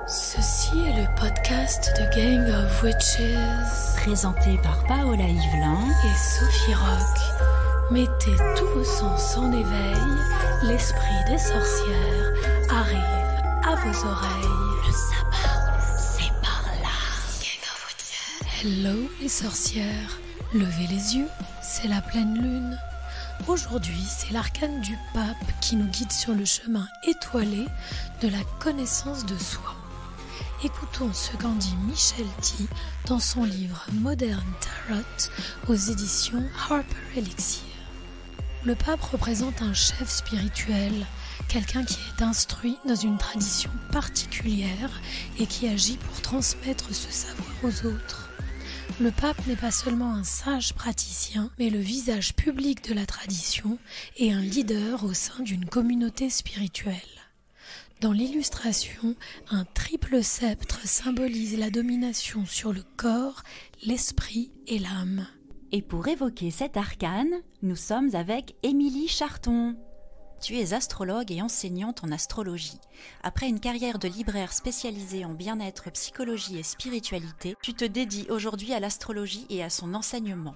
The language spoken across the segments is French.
Ceci est le podcast de Gang of Witches, présenté par Paola Yvelin et Sophie Rock. Mettez tous vos sens en éveil, l'esprit des sorcières arrive à vos oreilles. Le sabbat, c'est par là. Gang of Witches. Hello les sorcières, levez les yeux, c'est la pleine lune. Aujourd'hui, c'est l'arcane du pape qui nous guide sur le chemin étoilé de la connaissance de soi. Écoutons ce qu'en dit Michel T dans son livre Modern Tarot aux éditions Harper Elixir. Le pape représente un chef spirituel, quelqu'un qui est instruit dans une tradition particulière et qui agit pour transmettre ce savoir aux autres. Le pape n'est pas seulement un sage praticien, mais le visage public de la tradition et un leader au sein d'une communauté spirituelle. Dans l'illustration, un triple sceptre symbolise la domination sur le corps, l'esprit et l'âme. Et pour évoquer cet arcane, nous sommes avec Émilie Charton. Tu es astrologue et enseignante en astrologie. Après une carrière de libraire spécialisée en bien-être, psychologie et spiritualité, tu te dédies aujourd'hui à l'astrologie et à son enseignement.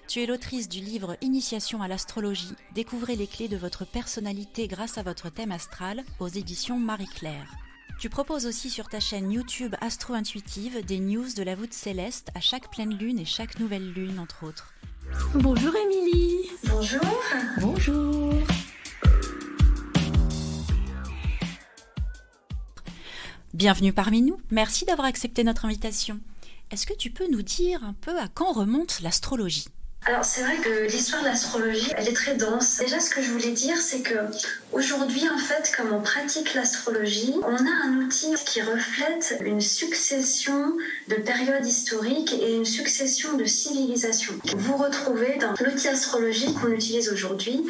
Tu es l'autrice du livre Initiation à l'astrologie, découvrez les clés de votre personnalité grâce à votre thème astral aux éditions Marie-Claire. Tu proposes aussi sur ta chaîne YouTube Astro Intuitive des news de la voûte céleste à chaque pleine lune et chaque nouvelle lune entre autres. Bonjour Émilie. Bonjour. Bonjour. Bienvenue parmi nous, merci d'avoir accepté notre invitation. Est-ce que tu peux nous dire un peu à quand remonte l'astrologie ? Alors c'est vrai que l'histoire de l'astrologie, elle est très dense. Déjà ce que je voulais dire, c'est que aujourd'hui en fait, comme on pratique l'astrologie, on a un outil qui reflète une succession de périodes historiques et une succession de civilisations. Vous retrouvez dans l'outil astrologique qu'on utilise aujourd'hui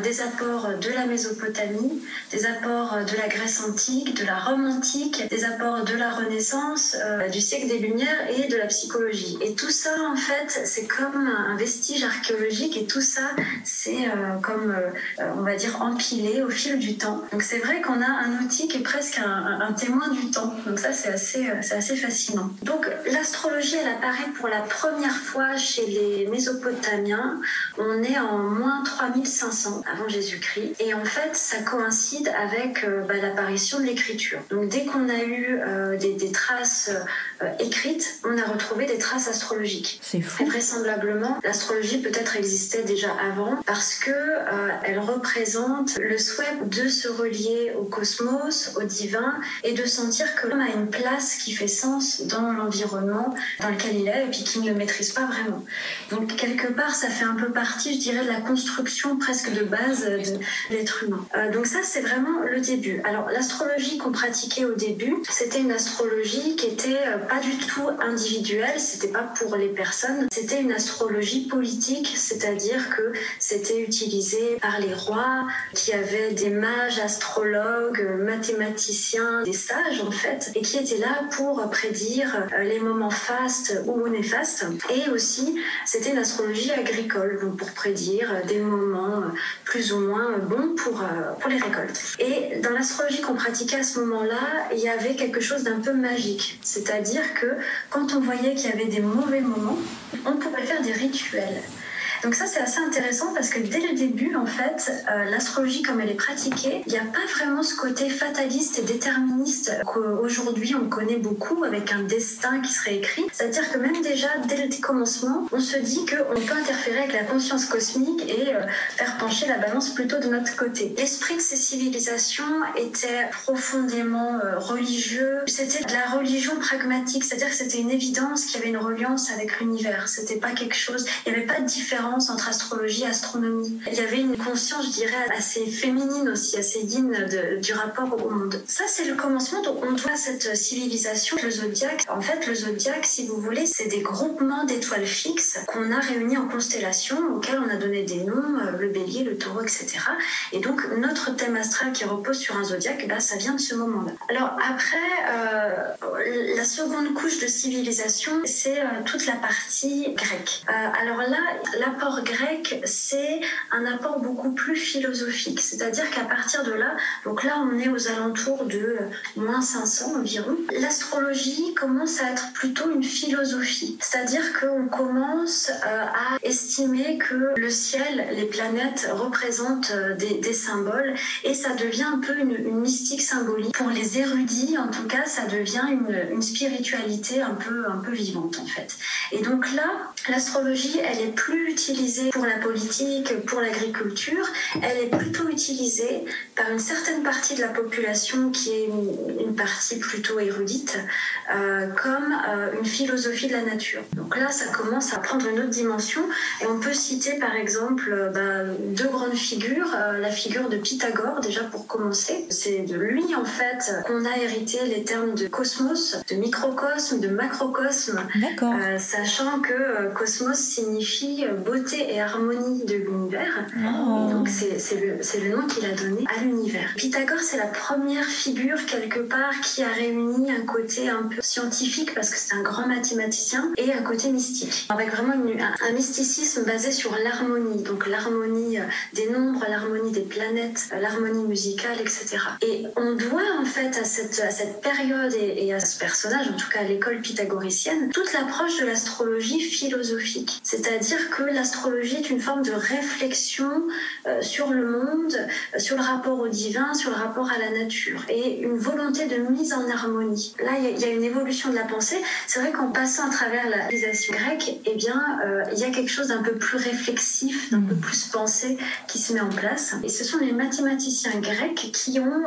des apports de la Mésopotamie, des apports de la Grèce antique, de la Rome antique, des apports de la Renaissance, du siècle des Lumières et de la psychologie. Et tout ça en fait, c'est comme un vestige archéologique et tout ça, c'est on va dire, empilé au fil du temps. Donc c'est vrai qu'on a un outil qui est presque un témoin du temps. Donc ça, c'est assez fascinant. Donc l'astrologie, elle apparaît pour la première fois chez les Mésopotamiens. On est en moins 3500 avant Jésus-Christ. Et en fait, ça coïncide avec l'apparition de l'écriture. Donc dès qu'on a eu des traces écrites, on a retrouvé des traces astrologiques. C'est fou. Et vraisemblablement, l'astrologie peut-être existait déjà avant parce que elle représente le souhait de se relier au cosmos, au divin et de sentir que l'homme a une place qui fait sens dans l'environnement dans lequel il est et puis qu'il ne le maîtrise pas vraiment. Donc quelque part, ça fait un peu partie, je dirais, de la construction presque de base de l'être humain. Donc ça, c'est vraiment le début. Alors l'astrologie qu'on pratiquait au début, c'était une astrologie qui était pas du tout individuelle, c'était pas pour les personnes, c'était une astrologie politique, c'est-à-dire que c'était utilisé par les rois qui avaient des mages, astrologues, mathématiciens, des sages en fait, et qui étaient là pour prédire les moments fastes ou néfastes. Et aussi, c'était une astrologie agricole, donc pour prédire des moments plus ou moins bons pour les récoltes. Et dans l'astrologie qu'on pratiquait à ce moment-là, il y avait quelque chose d'un peu magique, c'est-à-dire que quand on voyait qu'il y avait des mauvais moments, on pouvait faire des rituels. Donc ça, c'est assez intéressant parce que dès le début, en fait, l'astrologie, comme elle est pratiquée, il n'y a pas vraiment ce côté fataliste et déterministe qu'aujourd'hui on connaît beaucoup avec un destin qui serait écrit. C'est-à-dire que même déjà, dès le commencement, on se dit qu'on peut interférer avec la conscience cosmique et faire pencher la balance plutôt de notre côté. L'esprit de ces civilisations était profondément religieux. C'était de la religion pragmatique, c'est-à-dire que c'était une évidence qu'il y avait une reliance avec l'univers. C'était pas quelque chose, il n'y avait pas de différence entre astrologie et astronomie. Il y avait une conscience, je dirais, assez féminine aussi, assez yin du rapport au monde. Ça, c'est le commencement. Donc, on doit cette civilisation, le zodiaque. En fait, le zodiaque, si vous voulez, c'est des groupements d'étoiles fixes qu'on a réunis en constellations, auxquelles on a donné des noms, le bélier, le taureau, etc. Et donc, notre thème astral qui repose sur un zodiaque, ça vient de ce moment-là. Alors, après, la seconde couche de civilisation, c'est toute la partie grecque. Alors là, l'apport grec, c'est un apport beaucoup plus philosophique. C'est-à-dire qu'à partir de là, donc là on est aux alentours de moins 500 environ, l'astrologie commence à être plutôt une philosophie. C'est-à-dire qu'on commence à estimer que le ciel, les planètes représentent des symboles et ça devient un peu une mystique symbolique. Pour les érudits, en tout cas, ça devient une spiritualité un peu vivante en fait. Et donc là, l'astrologie, elle est plus utilisée pour la politique, pour l'agriculture, elle est plutôt utilisée par une certaine partie de la population qui est une partie plutôt érudite, comme une philosophie de la nature. Donc là, ça commence à prendre une autre dimension et on peut citer par exemple deux grandes figures, la figure de Pythagore déjà pour commencer. C'est de lui en fait qu'on a hérité les termes de cosmos, de microcosme, de macrocosme, sachant que cosmos signifie beauté et harmonie de l'univers. Et donc c'est le nom qu'il a donné à l'univers. Pythagore, c'est la première figure quelque part qui a réuni un côté un peu scientifique parce que c'est un grand mathématicien et un côté mystique, avec vraiment un mysticisme basé sur l'harmonie, donc l'harmonie des nombres, l'harmonie des planètes, l'harmonie musicale, etc. Et on doit en fait à cette période et à ce personnage, en tout cas à l'école pythagoricienne, toute l'approche de l'astrologie philosophique. C'est-à-dire que l'astrologie est une forme de réflexion sur le monde, sur le rapport au divin, sur le rapport à la nature et une volonté de mise en harmonie. Là, il y a une évolution de la pensée. C'est vrai qu'en passant à travers la civilisation grecque, eh bien, il y a quelque chose d'un peu plus réflexif, d'un peu plus pensé qui se met en place. Et ce sont les mathématiciens grecs qui ont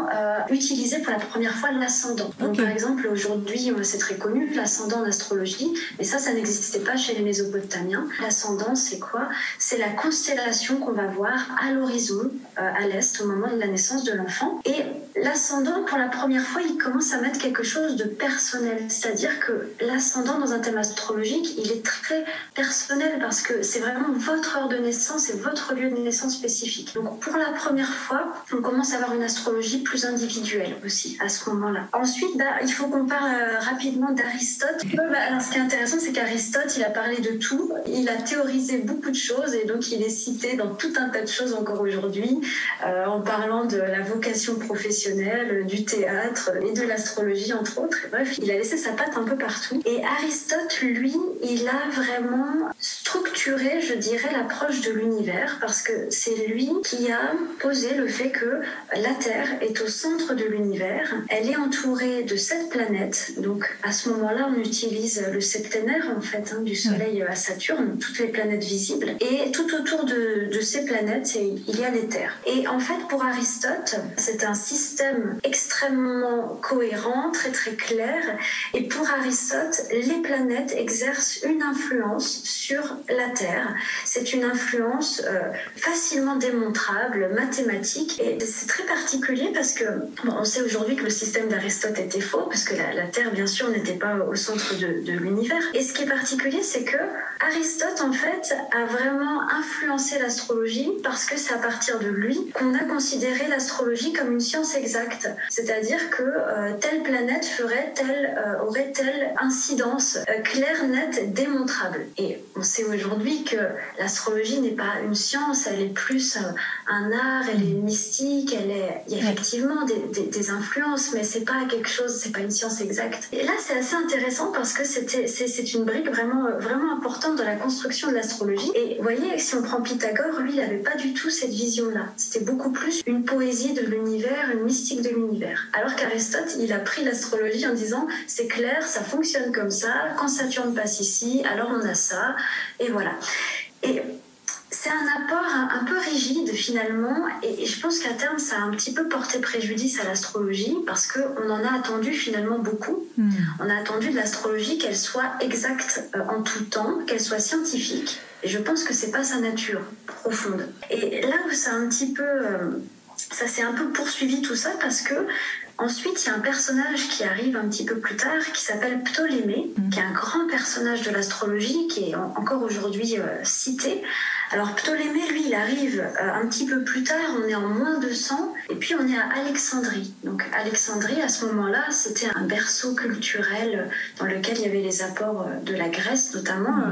utilisé pour la première fois l'ascendant. Donc, par exemple, aujourd'hui, c'est très connu, l'ascendant en astrologie, mais ça n'existait pas chez les Mésopotamiens. L'ascendant, c'est quoi? C'est la constellation qu'on va voir à l'horizon, à l'est, au moment de la naissance de l'enfant. Et l'ascendant, pour la première fois, il commence à mettre quelque chose de personnel. C'est-à-dire que l'ascendant, dans un thème astrologique, il est très personnel parce que c'est vraiment votre heure de naissance et votre lieu de naissance spécifique. Donc, pour la première fois, on commence à avoir une astrologie plus individuelle aussi, à ce moment-là. Ensuite, il faut qu'on parle rapidement d'Aristote. Alors, ce qui est intéressant, c'est qu'Aristote, il a parlé de tout. Il a théorisé beaucoup de choses et donc il est cité dans tout un tas de choses encore aujourd'hui, en parlant de la vocation professionnelle, du théâtre et de l'astrologie, entre autres. Bref, il a laissé sa patte un peu partout. Et Aristote, lui, il a vraiment structuré, je dirais, l'approche de l'univers parce que c'est lui qui a posé le fait que la Terre est au centre de l'univers. Elle est entourée de 7 planètes. Donc, à ce moment-là, on utilise le septénaire, en fait, du Soleil à Saturne, toutes les planètes visibles. Et tout autour de ces planètes, il y a les terres. Et en fait, pour Aristote, c'est un système extrêmement cohérent, très très clair. Et pour Aristote, les planètes exercent une influence sur la Terre. C'est une influence facilement démontrable, mathématique. Et c'est très particulier parce que, on sait aujourd'hui que le système d'Aristote était faux, parce que la Terre, bien sûr, n'était pas au centre de l'univers. Et ce qui est particulier, c'est que Aristote, en fait, a vraiment influencé l'astrologie parce que c'est à partir de lui qu'on a considéré l'astrologie comme une science exacte. C'est-à-dire que telle planète aurait telle incidence claire, nette, démontrable. Et on sait aujourd'hui que l'astrologie n'est pas une science, elle est plus un art, elle est mystique, il y a effectivement des influences, mais c'est pas quelque chose, c'est pas une science exacte. Et là, c'est assez intéressant parce que c'est une brique vraiment, vraiment importante dans la construction de l'astrologie. Et vous voyez, si on prend Pythagore, lui, il n'avait pas du tout cette vision-là. C'était beaucoup plus une poésie de l'univers, une mystique de l'univers. Alors qu'Aristote, il a pris l'astrologie en disant c'est clair, ça fonctionne comme ça, quand Saturne passe ici, alors on a ça, et voilà. Et c'est un apport un peu rigide finalement et je pense qu'à terme ça a un petit peu porté préjudice à l'astrologie parce qu'on en a attendu finalement beaucoup. On a attendu de l'astrologie qu'elle soit exacte en tout temps, qu'elle soit scientifique et je pense que c'est pas sa nature profonde. Et là où ça a un petit peu... ça s'est un peu poursuivi tout ça parce que Ensuite, il y a un personnage qui arrive un petit peu plus tard qui s'appelle Ptolémée, qui est un grand personnage de l'astrologie qui est encore aujourd'hui cité. Alors Ptolémée, lui, il arrive un petit peu plus tard, on est en moins 200, et puis on est à Alexandrie. Donc Alexandrie, à ce moment-là, c'était un berceau culturel dans lequel il y avait les apports de la Grèce, notamment,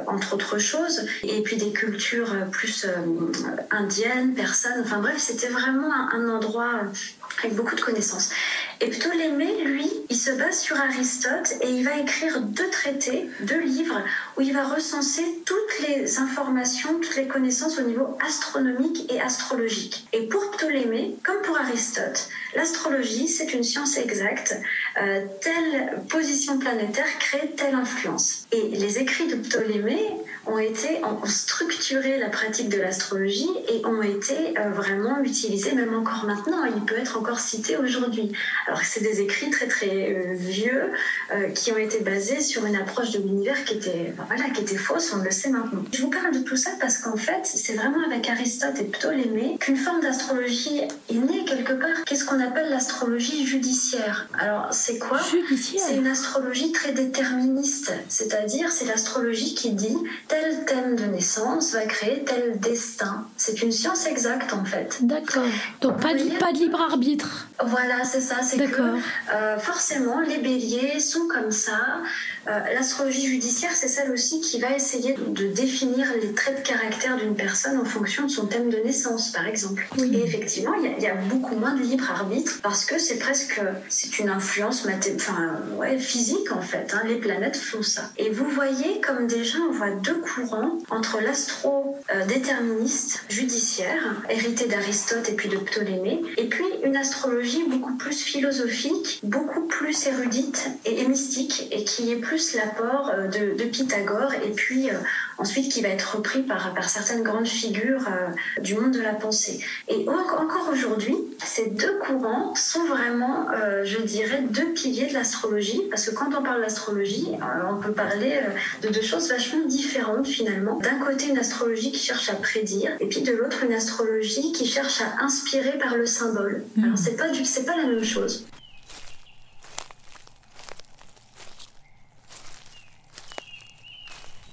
entre autres choses, et puis des cultures plus indiennes, persanes, enfin bref, c'était vraiment un endroit avec beaucoup de connaissances. Et Ptolémée, lui, il se base sur Aristote et il va écrire 2 traités, 2 livres, où il va recenser toutes les informations, toutes les connaissances au niveau astronomique et astrologique. Et pour Ptolémée, comme pour Aristote, l'astrologie, c'est une science exacte. Telle position planétaire crée telle influence. Et les écrits de Ptolémée ont structuré la pratique de l'astrologie et ont été vraiment utilisés, même encore maintenant. Il peut être encore cité aujourd'hui. Alors c'est des écrits très très vieux qui ont été basés sur une approche de l'univers qui était fausse, on le sait maintenant. Je vous parle de tout ça parce qu'en fait, c'est vraiment avec Aristote et Ptolémée qu'une forme d'astrologie est née quelque part. Qu'est-ce qu'on appelle l'astrologie judiciaire? Alors c'est quoi? C'est une astrologie très déterministe, c'est-à-dire c'est l'astrologie qui dit tel thème de naissance va créer tel destin. C'est une science exacte en fait. D'accord. Donc pas de libre arbitre. Voilà, c'est ça. C'est D'accord. que forcément les béliers sont comme ça. L'astrologie judiciaire, c'est celle aussi qui va essayer de définir les traits de caractère d'une personne en fonction de son thème de naissance, par exemple. Oui. Et effectivement, il y a beaucoup moins de libre arbitre parce que c'est une influence physique en fait. Hein. Les planètes font ça. Et vous voyez comme déjà on voit 2 courants entre l'astro déterministe judiciaire, hérité d'Aristote et puis de Ptolémée, et puis une astrologie beaucoup plus philosophique, beaucoup plus érudite et mystique, et qui est plus l'apport de Pythagore, et puis ensuite qui va être repris par certaines grandes figures du monde de la pensée. Et encore aujourd'hui, ces 2 courants sont vraiment, je dirais, 2 piliers de l'astrologie, parce que quand on parle d'astrologie, on peut parler de 2 choses vachement différentes finalement. D'un côté, une astrologie qui cherche à prédire, et puis de l'autre, une astrologie qui cherche à inspirer par le symbole. Alors c'est pas la même chose.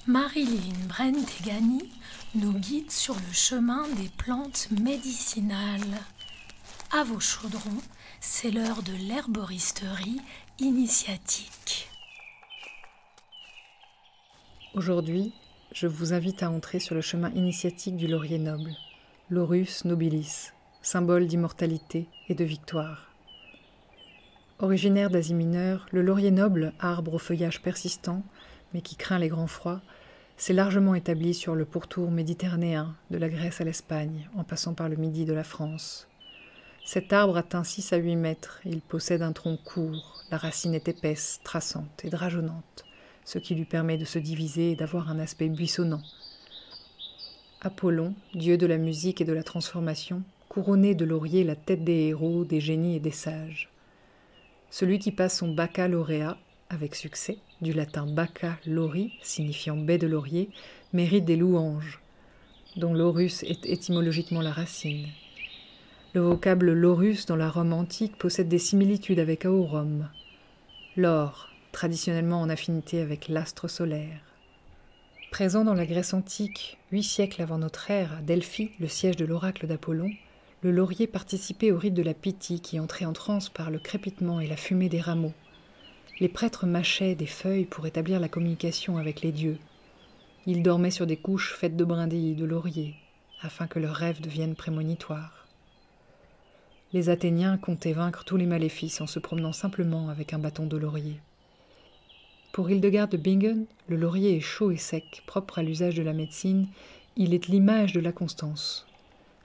Marilyn Brent-Tegani nous guide sur le chemin des plantes médicinales. À vos chaudrons, c'est l'heure de l'herboristerie initiatique. Aujourd'hui, je vous invite à entrer sur le chemin initiatique du laurier noble, Laurus nobilis, symbole d'immortalité et de victoire. Originaire d'Asie mineure, le laurier noble, arbre au feuillage persistant, mais qui craint les grands froids, s'est largement établi sur le pourtour méditerranéen, de la Grèce à l'Espagne, en passant par le midi de la France. Cet arbre atteint 6 à 8 mètres, il possède un tronc court, la racine est épaisse, traçante et drageonnante, ce qui lui permet de se diviser et d'avoir un aspect buissonnant. Apollon, dieu de la musique et de la transformation, couronnait de laurier la tête des héros, des génies et des sages. Celui qui passe son baccalauréat, avec succès, du latin bacca lauri, signifiant baie de laurier, mérite des louanges, dont laurus est étymologiquement la racine. Le vocable laurus dans la Rome antique possède des similitudes avec aurum, l'or, traditionnellement en affinité avec l'astre solaire. Présent dans la Grèce antique, 8 siècles avant notre ère, à Delphi, le siège de l'oracle d'Apollon, le laurier participait au rite de la Pythie qui entrait en transe par le crépitement et la fumée des rameaux. Les prêtres mâchaient des feuilles pour établir la communication avec les dieux. Ils dormaient sur des couches faites de brindilles de laurier, afin que leurs rêves deviennent prémonitoires. Les Athéniens comptaient vaincre tous les maléfices en se promenant simplement avec un bâton de laurier. Pour Hildegard de Bingen, le laurier est chaud et sec, propre à l'usage de la médecine, il est l'image de la constance.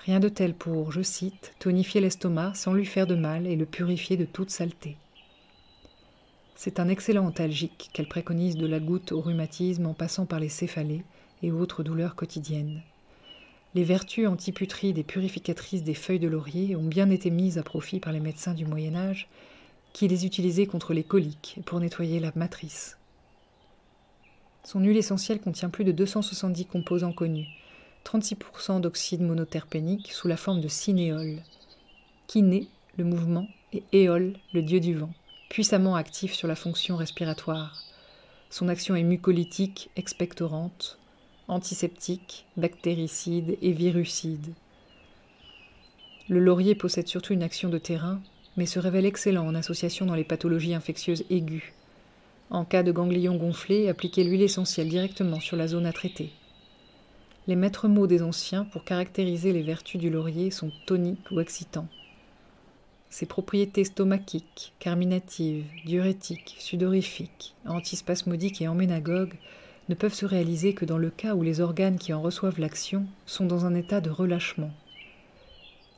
Rien de tel pour, je cite, tonifier l'estomac sans lui faire de mal et le purifier de toute saleté. C'est un excellent antalgique qu'elle préconise de la goutte au rhumatisme en passant par les céphalées et autres douleurs quotidiennes. Les vertus antiputrides et purificatrices des feuilles de laurier ont bien été mises à profit par les médecins du Moyen-Âge qui les utilisaient contre les coliques et pour nettoyer la matrice. Son huile essentielle contient plus de 270 composants connus, 36% d'oxyde monoterpénique sous la forme de cinéole. Kiné, le mouvement, et Éole, le dieu du vent, puissamment actif sur la fonction respiratoire. Son action est mucolytique, expectorante, antiseptique, bactéricide et virucide. Le laurier possède surtout une action de terrain, mais se révèle excellent en association dans les pathologies infectieuses aiguës. En cas de ganglion gonflé, appliquez l'huile essentielle directement sur la zone à traiter. Les maîtres mots des anciens pour caractériser les vertus du laurier sont toniques ou excitants. Ses propriétés stomachiques, carminatives, diurétiques, sudorifiques, antispasmodiques et emménagogues ne peuvent se réaliser que dans le cas où les organes qui en reçoivent l'action sont dans un état de relâchement.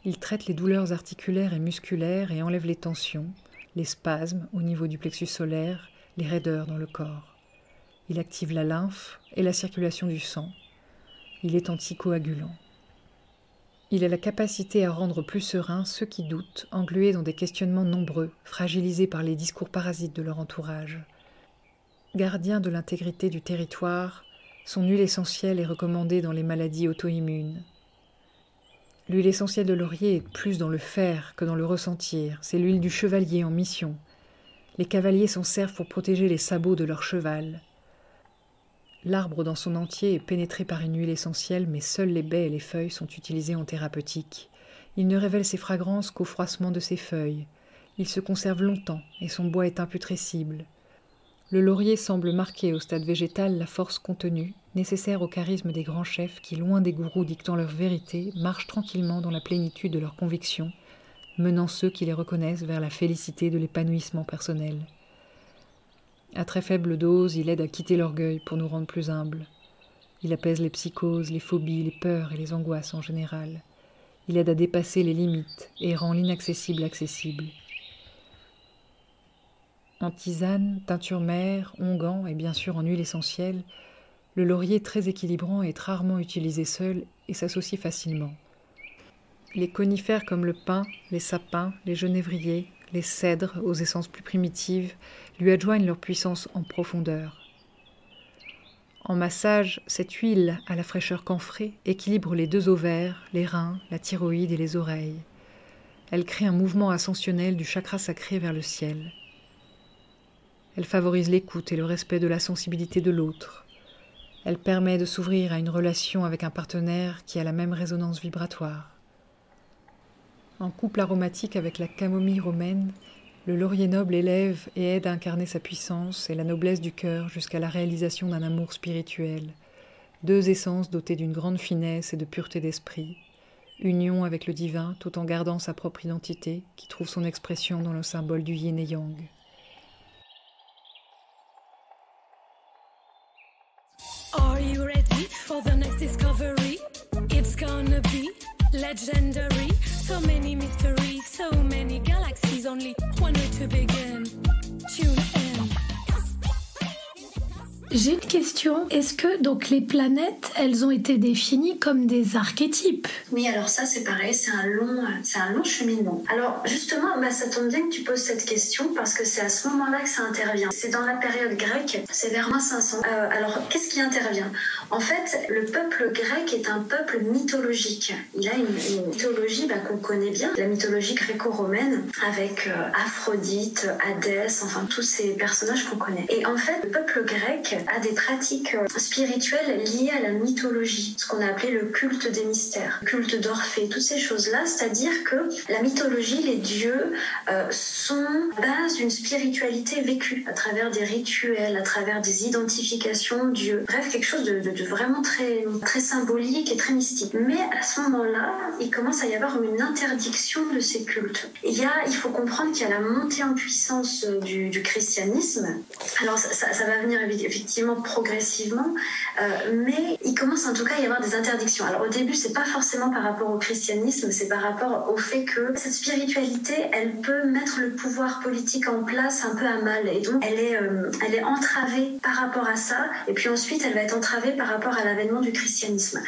Il traite les douleurs articulaires et musculaires et enlève les tensions, les spasmes au niveau du plexus solaire, les raideurs dans le corps. Il active la lymphe et la circulation du sang. Il est anticoagulant. Il a la capacité à rendre plus sereins ceux qui doutent, englués dans des questionnements nombreux, fragilisés par les discours parasites de leur entourage. Gardien de l'intégrité du territoire, son huile essentielle est recommandée dans les maladies auto-immunes. L'huile essentielle de laurier est plus dans le faire que dans le ressentir. C'est l'huile du chevalier en mission. Les cavaliers s'en servent pour protéger les sabots de leur cheval. L'arbre dans son entier est pénétré par une huile essentielle, mais seules les baies et les feuilles sont utilisées en thérapeutique. Il ne révèle ses fragrances qu'au froissement de ses feuilles. Il se conserve longtemps et son bois est imputrescible. Le laurier semble marquer au stade végétal la force contenue, nécessaire au charisme des grands chefs qui, loin des gourous dictant leur vérité, marchent tranquillement dans la plénitude de leurs convictions, menant ceux qui les reconnaissent vers la félicité de l'épanouissement personnel. À très faible dose, il aide à quitter l'orgueil pour nous rendre plus humbles. Il apaise les psychoses, les phobies, les peurs et les angoisses en général. Il aide à dépasser les limites et rend l'inaccessible accessible. En tisane, teinture mère, onguent et bien sûr en huile essentielle, le laurier très équilibrant est rarement utilisé seul et s'associe facilement. Les conifères comme le pin, les sapins, les genévriers, les cèdres aux essences plus primitives lui adjoignent leur puissance en profondeur. En massage, cette huile à la fraîcheur camphrée équilibre les deux ovaires, les reins, la thyroïde et les oreilles. Elle crée un mouvement ascensionnel du chakra sacré vers le ciel. Elle favorise l'écoute et le respect de la sensibilité de l'autre. Elle permet de s'ouvrir à une relation avec un partenaire qui a la même résonance vibratoire. En couple aromatique avec la camomille romaine, le laurier noble élève et aide à incarner sa puissance et la noblesse du cœur jusqu'à la réalisation d'un amour spirituel. Deux essences dotées d'une grande finesse et de pureté d'esprit. Union avec le divin tout en gardant sa propre identité qui trouve son expression dans le symbole du yin et yang. Are you ready for the next discovery? It's gonna be legendary. So many mysteries, so many galaxies, only one way to begin. Tune in. J'ai une question. Est-ce que donc les planètes, elles ont été définies comme des archétypes? Oui, alors ça c'est pareil, c'est un long cheminement. Alors justement, ça tombe bien que tu poses cette question parce que c'est à ce moment-là que ça intervient. C'est dans la période grecque, c'est vers 1500. Alors qu'est-ce qui intervient? En fait, le peuple grec est un peuple mythologique. Il a une mythologie qu'on connaît bien, la mythologie gréco-romaine avec Aphrodite, Hadès, enfin tous ces personnages qu'on connaît. Et en fait, le peuple grec a des pratiques spirituelles liées à la mythologie, ce qu'on a appelé le culte des mystères, le culte d'Orphée, toutes ces choses-là, c'est-à-dire que la mythologie, les dieux sont à base d'une spiritualité vécue à travers des rituels, à travers des identifications de Dieu. Bref, quelque chose de vraiment très, très symbolique et très mystique. Mais à ce moment-là, il commence à y avoir une interdiction de ces cultes. Il faut comprendre qu'il y a la montée en puissance du christianisme. Alors ça va venir effectivement progressivement, mais il commence en tout cas à y avoir des interdictions. Alors au début, c'est pas forcément par rapport au christianisme, c'est par rapport au fait que cette spiritualité, elle peut mettre le pouvoir politique en place un peu à mal, et donc elle est entravée par rapport à ça, et puis ensuite elle va être entravée par rapport à l'avènement du christianisme.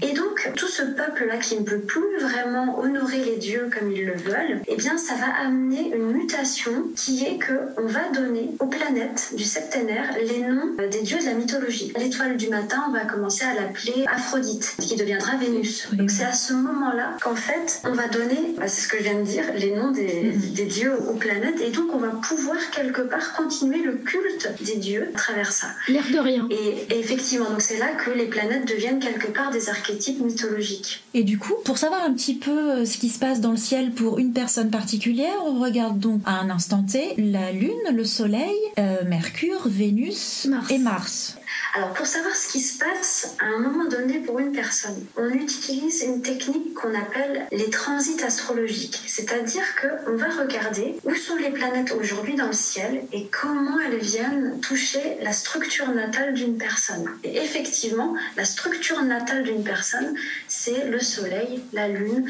Et donc tout ce peuple-là qui ne peut plus vraiment honorer les dieux comme ils le veulent, eh bien ça va amener une mutation qui est que on va donner aux planètes du septénaire les noms des dieux de la mythologie. L'étoile du matin, on va commencer à l'appeler Aphrodite, qui deviendra Vénus. Donc c'est à ce moment-là qu'en fait, on va donner, c'est ce que je viens de dire, les noms des dieux aux planètes, et donc on va pouvoir quelque part continuer le culte des dieux à travers ça. L'air de rien. Et effectivement, donc c'est là que les planètes deviennent quelque part des archétypes mythologiques. Et du coup, pour savoir un petit peu ce qui se passe dans le ciel pour une personne particulière, on regarde donc à un instant T la Lune, le Soleil, Mercure, Vénus et Mars. Alors, pour savoir ce qui se passe à un moment donné pour une personne, on utilise une technique qu'on appelle les transits astrologiques. C'est-à-dire qu'on va regarder où sont les planètes aujourd'hui dans le ciel et comment elles viennent toucher la structure natale d'une personne. Et effectivement, la structure natale d'une personne, c'est le Soleil, la Lune,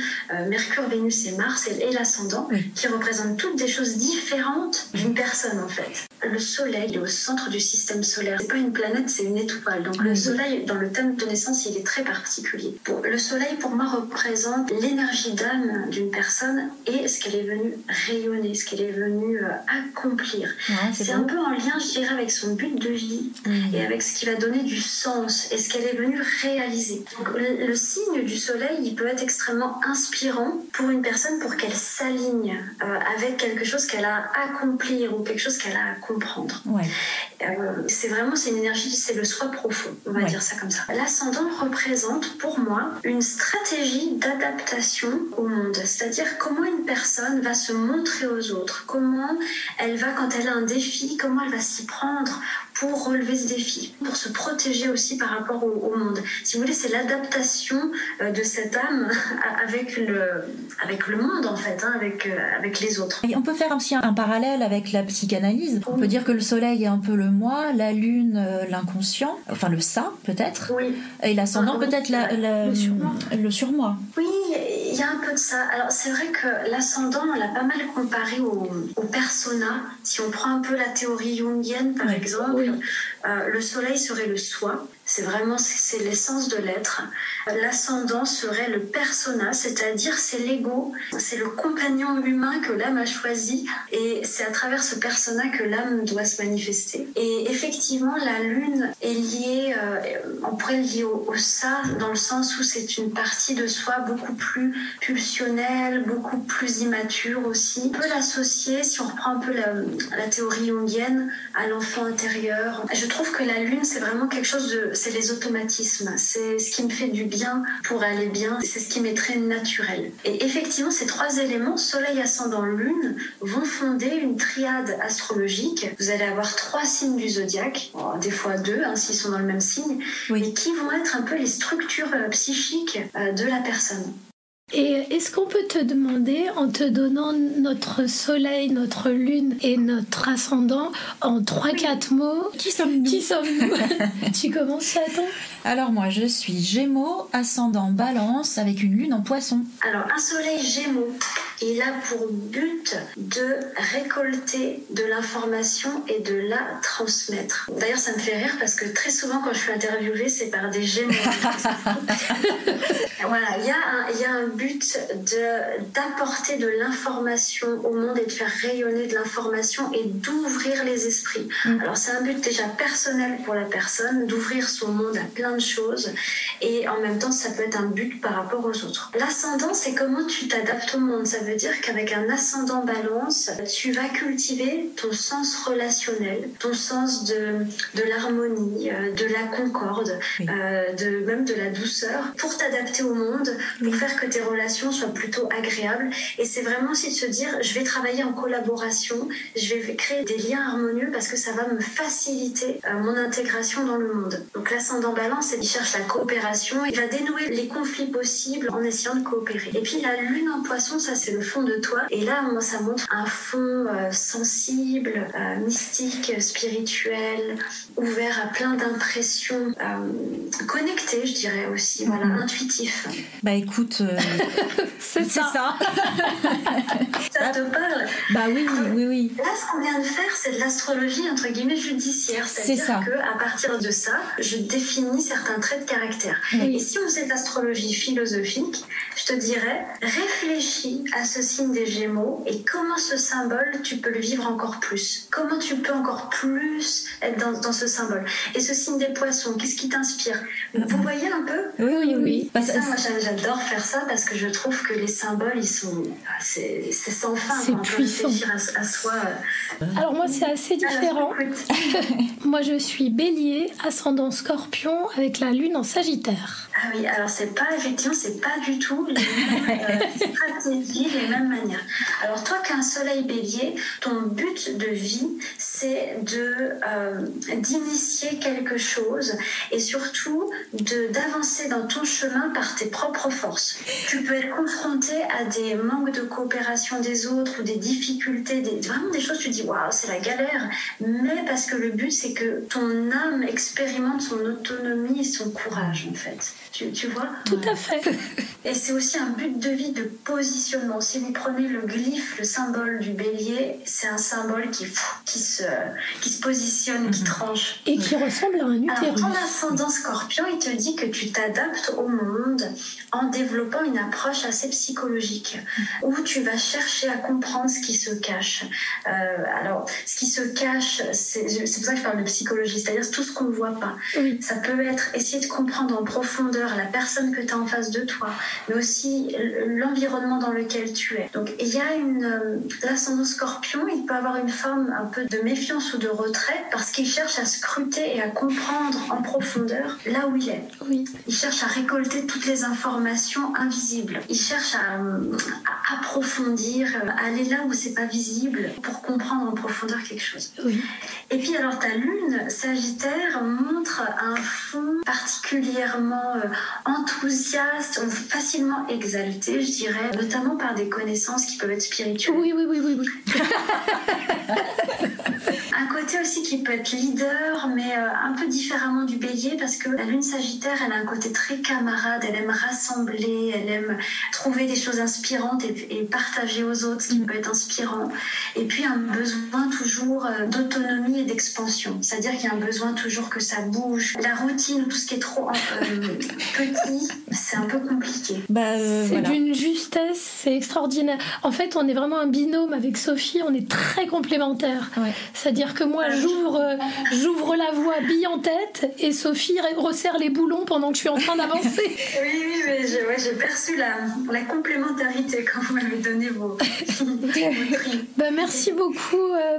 Mercure, Vénus et Mars et l'ascendant, qui représentent toutes des choses différentes d'une personne en fait. Le Soleil est au centre du système solaire. C'est pas une planète, c'est une étoile. Donc le Soleil, dans le thème de naissance, il est très particulier. Le Soleil, pour moi, représente l'énergie d'âme d'une personne et ce qu'elle est venue rayonner, ce qu'elle est venue accomplir. C'est un peu en lien, je dirais, avec son but de vie et avec ce qui va donner du sens et ce qu'elle est venue réaliser. Donc, le signe du Soleil, il peut être extrêmement inspirant pour une personne pour qu'elle s'aligne avec quelque chose qu'elle a à accomplir ou quelque chose qu'elle a à comprendre. C'est une énergie, c'est le soi profond, on va dire ça comme ça. L'ascendant représente pour moi une stratégie d'adaptation au monde, c'est-à-dire comment une personne va se montrer aux autres, comment elle va, quand elle a un défi, comment elle va s'y prendre pour relever ce défi, pour se protéger aussi par rapport au monde. Si vous voulez, c'est l'adaptation de cette âme avec le monde en fait, avec les autres. Et on peut faire aussi un parallèle avec la psychanalyse. On peut dire que le soleil est un peu le moi, la lune l'inconscient, enfin le ça peut-être, et l'ascendant peut-être le surmoi. Oui, il y a un peu de ça. Alors c'est vrai que l'ascendant, on l'a pas mal comparé au persona. Si on prend un peu la théorie jungienne par exemple, le soleil serait le soi. C'est l'essence de l'être. L'ascendant serait le persona, c'est-à-dire c'est l'ego, c'est le compagnon humain que l'âme a choisi et c'est à travers ce persona que l'âme doit se manifester. Et effectivement, la lune est liée, on pourrait le lier au ça, dans le sens où c'est une partie de soi beaucoup plus pulsionnelle, beaucoup plus immature aussi. On peut l'associer, si on reprend un peu la théorie jungienne, à l'enfant intérieur. Je trouve que la lune, c'est vraiment quelque chose c'est les automatismes, c'est ce qui me fait du bien pour aller bien, c'est ce qui m'est très naturel. Et effectivement, ces trois éléments, soleil, ascendant, lune, vont fonder une triade astrologique. Vous allez avoir 3 signes du zodiaque, des fois 2 s'ils sont dans le même signe, mais qui vont être un peu les structures psychiques de la personne. Et est-ce qu'on peut te demander, en te donnant notre soleil, notre lune et notre ascendant en 3-4 mots, qui sommes-nous? Tu commences, Chaton? Alors moi, je suis Gémeaux, ascendant Balance, avec une lune en Poisson. Alors un soleil Gémeaux, il a pour but de récolter de l'information et de la transmettre. D'ailleurs, ça me fait rire parce que très souvent, quand je suis interviewée, c'est par des Gémeaux. Voilà, il y a un but d'apporter de l'information au monde et de faire rayonner de l'information et d'ouvrir les esprits. Alors c'est un but déjà personnel pour la personne, d'ouvrir son monde à plein de choses et en même temps ça peut être un but par rapport aux autres. L'ascendant, c'est comment tu t'adaptes au monde. Ça veut dire qu'avec un ascendant Balance, tu vas cultiver ton sens relationnel, ton sens de l'harmonie, de la concorde, même de la douceur pour t'adapter au monde, pour faire que tes relations soient plutôt agréables. Et c'est vraiment aussi de se dire, je vais travailler en collaboration, je vais créer des liens harmonieux parce que ça va me faciliter mon intégration dans le monde. Donc l'ascendant Balance, il cherche la coopération, il va dénouer les conflits possibles en essayant de coopérer. Et puis la lune en Poisson, ça c'est le fond de toi. Et là, moi, ça montre un fond sensible, mystique, spirituel, ouvert à plein d'impressions, connecté, je dirais aussi, intuitif. Bah écoute, c'est ça. Ça te parle? Bah oui. Là, ce qu'on vient de faire, c'est de l'astrologie entre guillemets judiciaire, c'est-à-dire qu'à partir de ça, je définis certains traits de caractère. Et si on faisait de l'astrologie philosophique, je te dirais, réfléchis à ce signe des Gémeaux et comment ce symbole, tu peux le vivre encore plus. Comment tu peux encore plus être dans ce symbole. Et ce signe des Poissons, qu'est-ce qui t'inspire? Vous voyez un peu? Oui. Et ça, moi, j'adore faire ça parce que je trouve que les symboles, c'est sans fin. C'est puissant. On peut réfléchir à soi. Alors moi, c'est assez différent. Moi, je suis Bélier, ascendant Scorpion, avec la Lune en Sagittaire. Ah oui, alors c'est pas du tout les mêmes stratégies, les mêmes manières. Alors toi qui as un soleil bélier, ton but de vie, c'est d'initier quelque chose et surtout d'avancer dans ton chemin par tes propres forces. Tu peux être confronté à des manques de coopération des autres ou des difficultés, vraiment des choses, tu te dis waouh, c'est la galère, mais parce que le but c'est que ton âme expérimente son autonomie et son courage en fait. Tu vois? Tout à fait. Et c'est aussi un but de vie de positionnement. Si vous prenez le glyphe, le symbole du bélier, c'est un symbole qui se positionne, qui tranche. Et qui ressemble à un utérus. Alors, ton ascendant Scorpion, il te dit que tu t'adaptes au monde en développant une approche assez psychologique, où tu vas chercher à comprendre ce qui se cache. Alors, ce qui se cache, c'est pour ça que je parle de psychologie, c'est-à-dire tout ce qu'on ne voit pas. Oui. Ça peut être essayer de comprendre en profondeur la personne que tu as en face de toi, mais aussi l'environnement dans lequel tu es. Donc, il y a l'ascendant Scorpion, il peut avoir une forme un peu de méfiance ou de retrait parce qu'il cherche à scruter et à comprendre en profondeur là où il est. Oui. Il cherche à récolter toutes les informations invisibles. Il cherche à approfondir, à aller là où c'est pas visible pour comprendre en profondeur quelque chose. Oui. Et puis alors ta lune Sagittaire montre un fond particulièrement enthousiaste, facilement exalté, je dirais, notamment par des connaissances qui peuvent être spirituelles. Oui. Un côté aussi qui peut être leader, mais un peu différemment du bélier, parce que la lune Sagittaire, elle a un côté très camarade, elle aime rassembler, elle aime trouver des choses inspirantes et partager aux autres ce qui peut être inspirant. Et puis un besoin toujours d'autonomie et d'expansion, c'est-à-dire qu'il y a un besoin toujours que ça bouge. La routine, tout ce qui est trop petit, c'est un peu compliqué. C'est d'une justesse, c'est extraordinaire. En fait, on est vraiment un binôme avec Sophie, on est très complémentaires. Ouais. C'est-à-dire que moi, j'ouvre la voie bille en tête et Sophie resserre les boulons pendant que je suis en train d'avancer. Oui, mais j'ai perçu la complémentarité quand vous m'avez donné vos tri. Merci beaucoup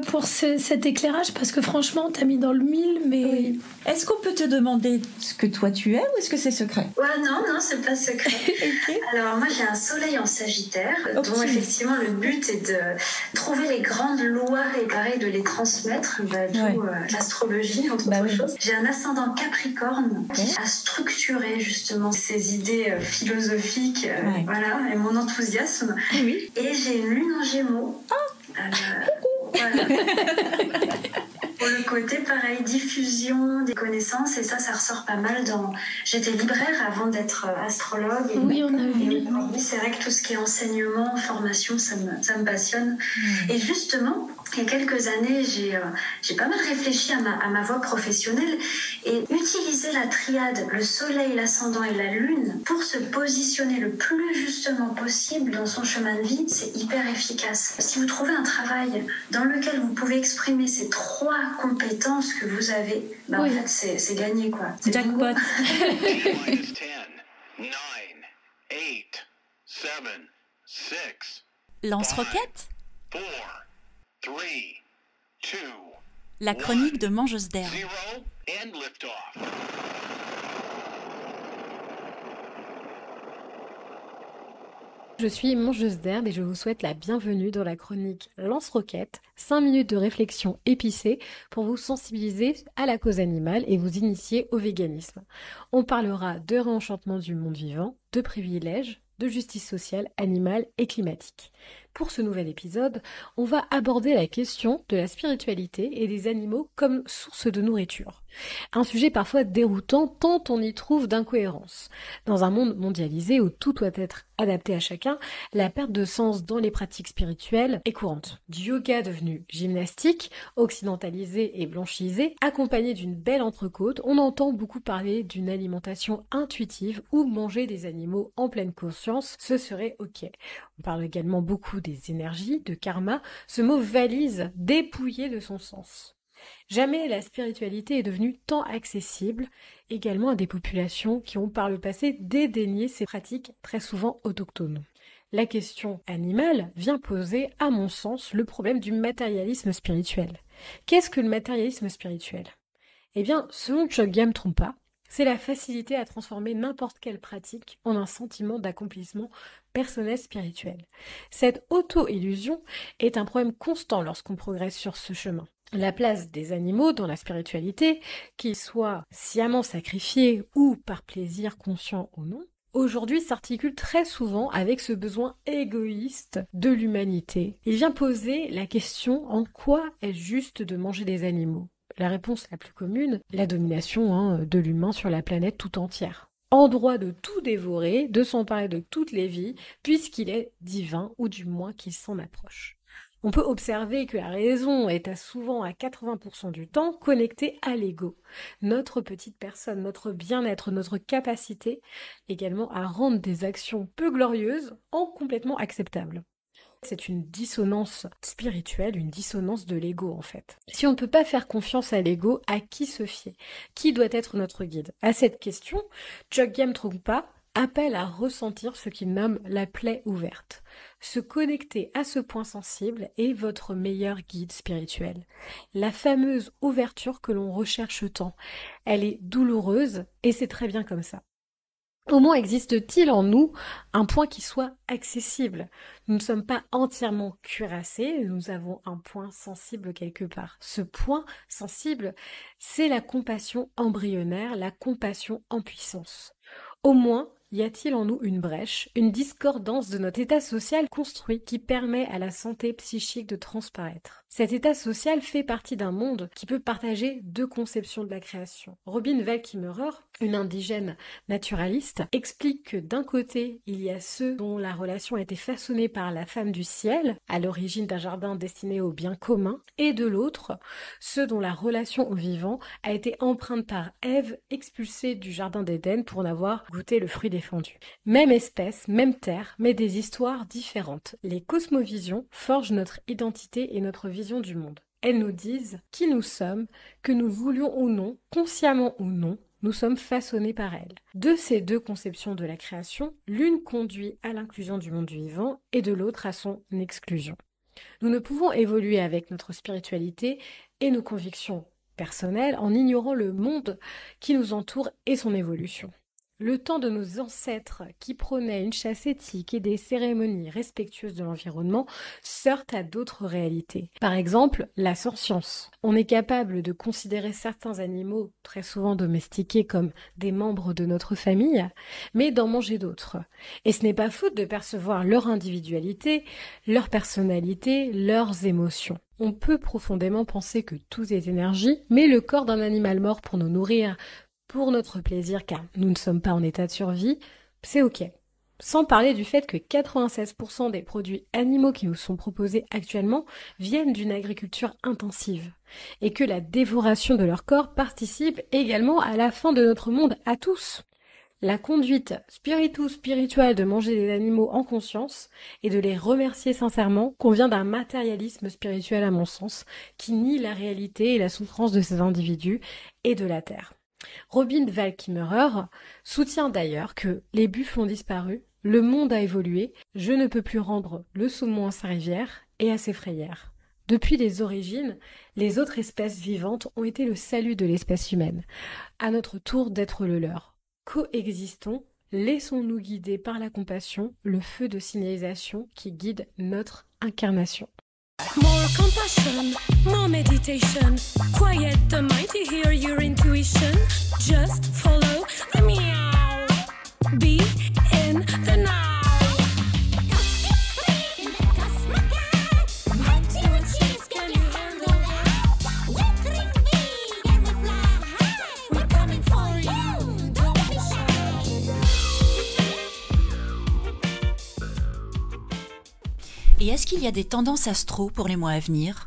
pour cet éclairage parce que franchement, t'as mis dans le mille, mais... Oui. Est-ce qu'on peut te demander ce que toi tu es ou est-ce que c'est secret? Non, c'est pas secret. Okay. Alors moi j'ai un soleil en Sagittaire, dont effectivement le but est de trouver les grandes lois et pareil de les transmettre, l'astrologie entre autres choses. J'ai un ascendant Capricorne qui a structuré justement ces idées philosophiques, et mon enthousiasme. Oui. Et j'ai une lune en Gémeaux. Voilà. Pour le côté, pareil, diffusion des connaissances, et ça ressort pas mal dans... J'étais libraire avant d'être astrologue. Oui, on a vu. Et c'est vrai que tout ce qui est enseignement, formation, ça me passionne. Et justement, il y a quelques années, j'ai pas mal réfléchi à ma voie professionnelle et utiliser la triade, le soleil, l'ascendant et la lune, pour se positionner le plus justement possible dans son chemin de vie, c'est hyper efficace. Si vous trouvez un travail dans lequel vous pouvez exprimer ces trois compétences que vous avez, en fait, c'est gagné, quoi. C'est jackpot. 10, 9, 8, 7, 6. Lance-roquette. 4, 3, 2, la chronique de mangeuse d'herbe. 0 and lift off. Je suis mangeuse d'herbe et je vous souhaite la bienvenue dans la chronique Lance-roquette, 5 minutes de réflexion épicée pour vous sensibiliser à la cause animale et vous initier au véganisme. On parlera de réenchantement du monde vivant, de privilèges, de justice sociale, animale et climatique. Pour ce nouvel épisode, on va aborder la question de la spiritualité et des animaux comme source de nourriture. Un sujet parfois déroutant tant on y trouve d'incohérences. Dans un monde mondialisé où tout doit être adapté à chacun, la perte de sens dans les pratiques spirituelles est courante. Du yoga devenu gymnastique, occidentalisé et blanchisé, accompagné d'une belle entrecôte, on entend beaucoup parler d'une alimentation intuitive ou manger des animaux en pleine conscience, ce serait ok. On parle également beaucoup des énergies, de karma, ce mot valise dépouillé de son sens. Jamais la spiritualité est devenue tant accessible, également à des populations qui ont par le passé dédaigné ces pratiques très souvent autochtones. La question animale vient poser, à mon sens, le problème du matérialisme spirituel. Qu'est-ce que le matérialisme spirituel ? Eh bien, selon Chogyam Trungpa, c'est la facilité à transformer n'importe quelle pratique en un sentiment d'accomplissement personnel spirituel. Cette auto-illusion est un problème constant lorsqu'on progresse sur ce chemin. La place des animaux dans la spiritualité, qu'ils soient sciemment sacrifiés ou par plaisir conscient ou non, aujourd'hui s'articule très souvent avec ce besoin égoïste de l'humanité. Il vient poser la question en quoi est juste de manger des animaux ? La réponse la plus commune, la domination de l'humain sur la planète tout entière. En droit de tout dévorer, de s'emparer de toutes les vies, puisqu'il est divin, ou du moins qu'il s'en approche. On peut observer que la raison est souvent à 80% du temps connectée à l'ego, notre petite personne, notre bien-être, notre capacité également à rendre des actions peu glorieuses en complètement acceptables. C'est une dissonance spirituelle, une dissonance de l'ego en fait. Si on ne peut pas faire confiance à l'ego, à qui se fier ? Qui doit être notre guide ? À cette question, Chogyam Trungpa appelle à ressentir ce qu'il nomme la plaie ouverte. Se connecter à ce point sensible est votre meilleur guide spirituel. La fameuse ouverture que l'on recherche tant. Elle est douloureuse et c'est très bien comme ça. Au moins existe-t-il en nous un point qui soit accessible. Nous ne sommes pas entièrement cuirassés, nous avons un point sensible quelque part. Ce point sensible, c'est la compassion embryonnaire, la compassion en puissance. Au moins, y a-t-il en nous une brèche, une discordance de notre état social construit qui permet à la santé psychique de transparaître. Cet état social fait partie d'un monde qui peut partager deux conceptions de la création. Robin Wellkimmerer, une indigène naturaliste, explique que d'un côté, il y a ceux dont la relation a été façonnée par la femme du ciel, à l'origine d'un jardin destiné au bien commun, et de l'autre, ceux dont la relation au vivant a été empreinte par Ève, expulsée du jardin d'Éden pour n'avoir goûté le fruit défendu. Même espèce, même terre, mais des histoires différentes. Les cosmovisions forgent notre identité et notre vision du monde. Elles nous disent qui nous sommes, que nous voulions ou non, consciemment ou non, nous sommes façonnés par elles. De ces deux conceptions de la création, l'une conduit à l'inclusion du monde vivant et de l'autre à son exclusion. Nous ne pouvons évoluer avec notre spiritualité et nos convictions personnelles en ignorant le monde qui nous entoure et son évolution. Le temps de nos ancêtres qui prônaient une chasse éthique et des cérémonies respectueuses de l'environnement se heurte à d'autres réalités. Par exemple, la sentience. On est capable de considérer certains animaux, très souvent domestiqués, comme des membres de notre famille, mais d'en manger d'autres. Et ce n'est pas faute de percevoir leur individualité, leur personnalité, leurs émotions. On peut profondément penser que tout est énergie, mais le corps d'un animal mort pour nous nourrir, pour notre plaisir, car nous ne sommes pas en état de survie, c'est ok. Sans parler du fait que 96% des produits animaux qui nous sont proposés actuellement viennent d'une agriculture intensive, et que la dévoration de leur corps participe également à la fin de notre monde à tous. La conduite spirituelle de manger des animaux en conscience et de les remercier sincèrement convient d'un matérialisme spirituel à mon sens, qui nie la réalité et la souffrance de ces individus et de la terre. Robin Wellkimmerer soutient d'ailleurs que les buffles ont disparu, le monde a évolué, je ne peux plus rendre le saumon à sa rivière et à ses frayères. Depuis les origines, les autres espèces vivantes ont été le salut de l'espèce humaine, à notre tour d'être le leur. Coexistons, laissons-nous guider par la compassion, le feu de signalisation qui guide notre incarnation. More compassion, more meditation. Quiet the mind to hear your intuition. Just follow the meow. Be in the now. qu'il y a des tendances astro pour les mois à venir ?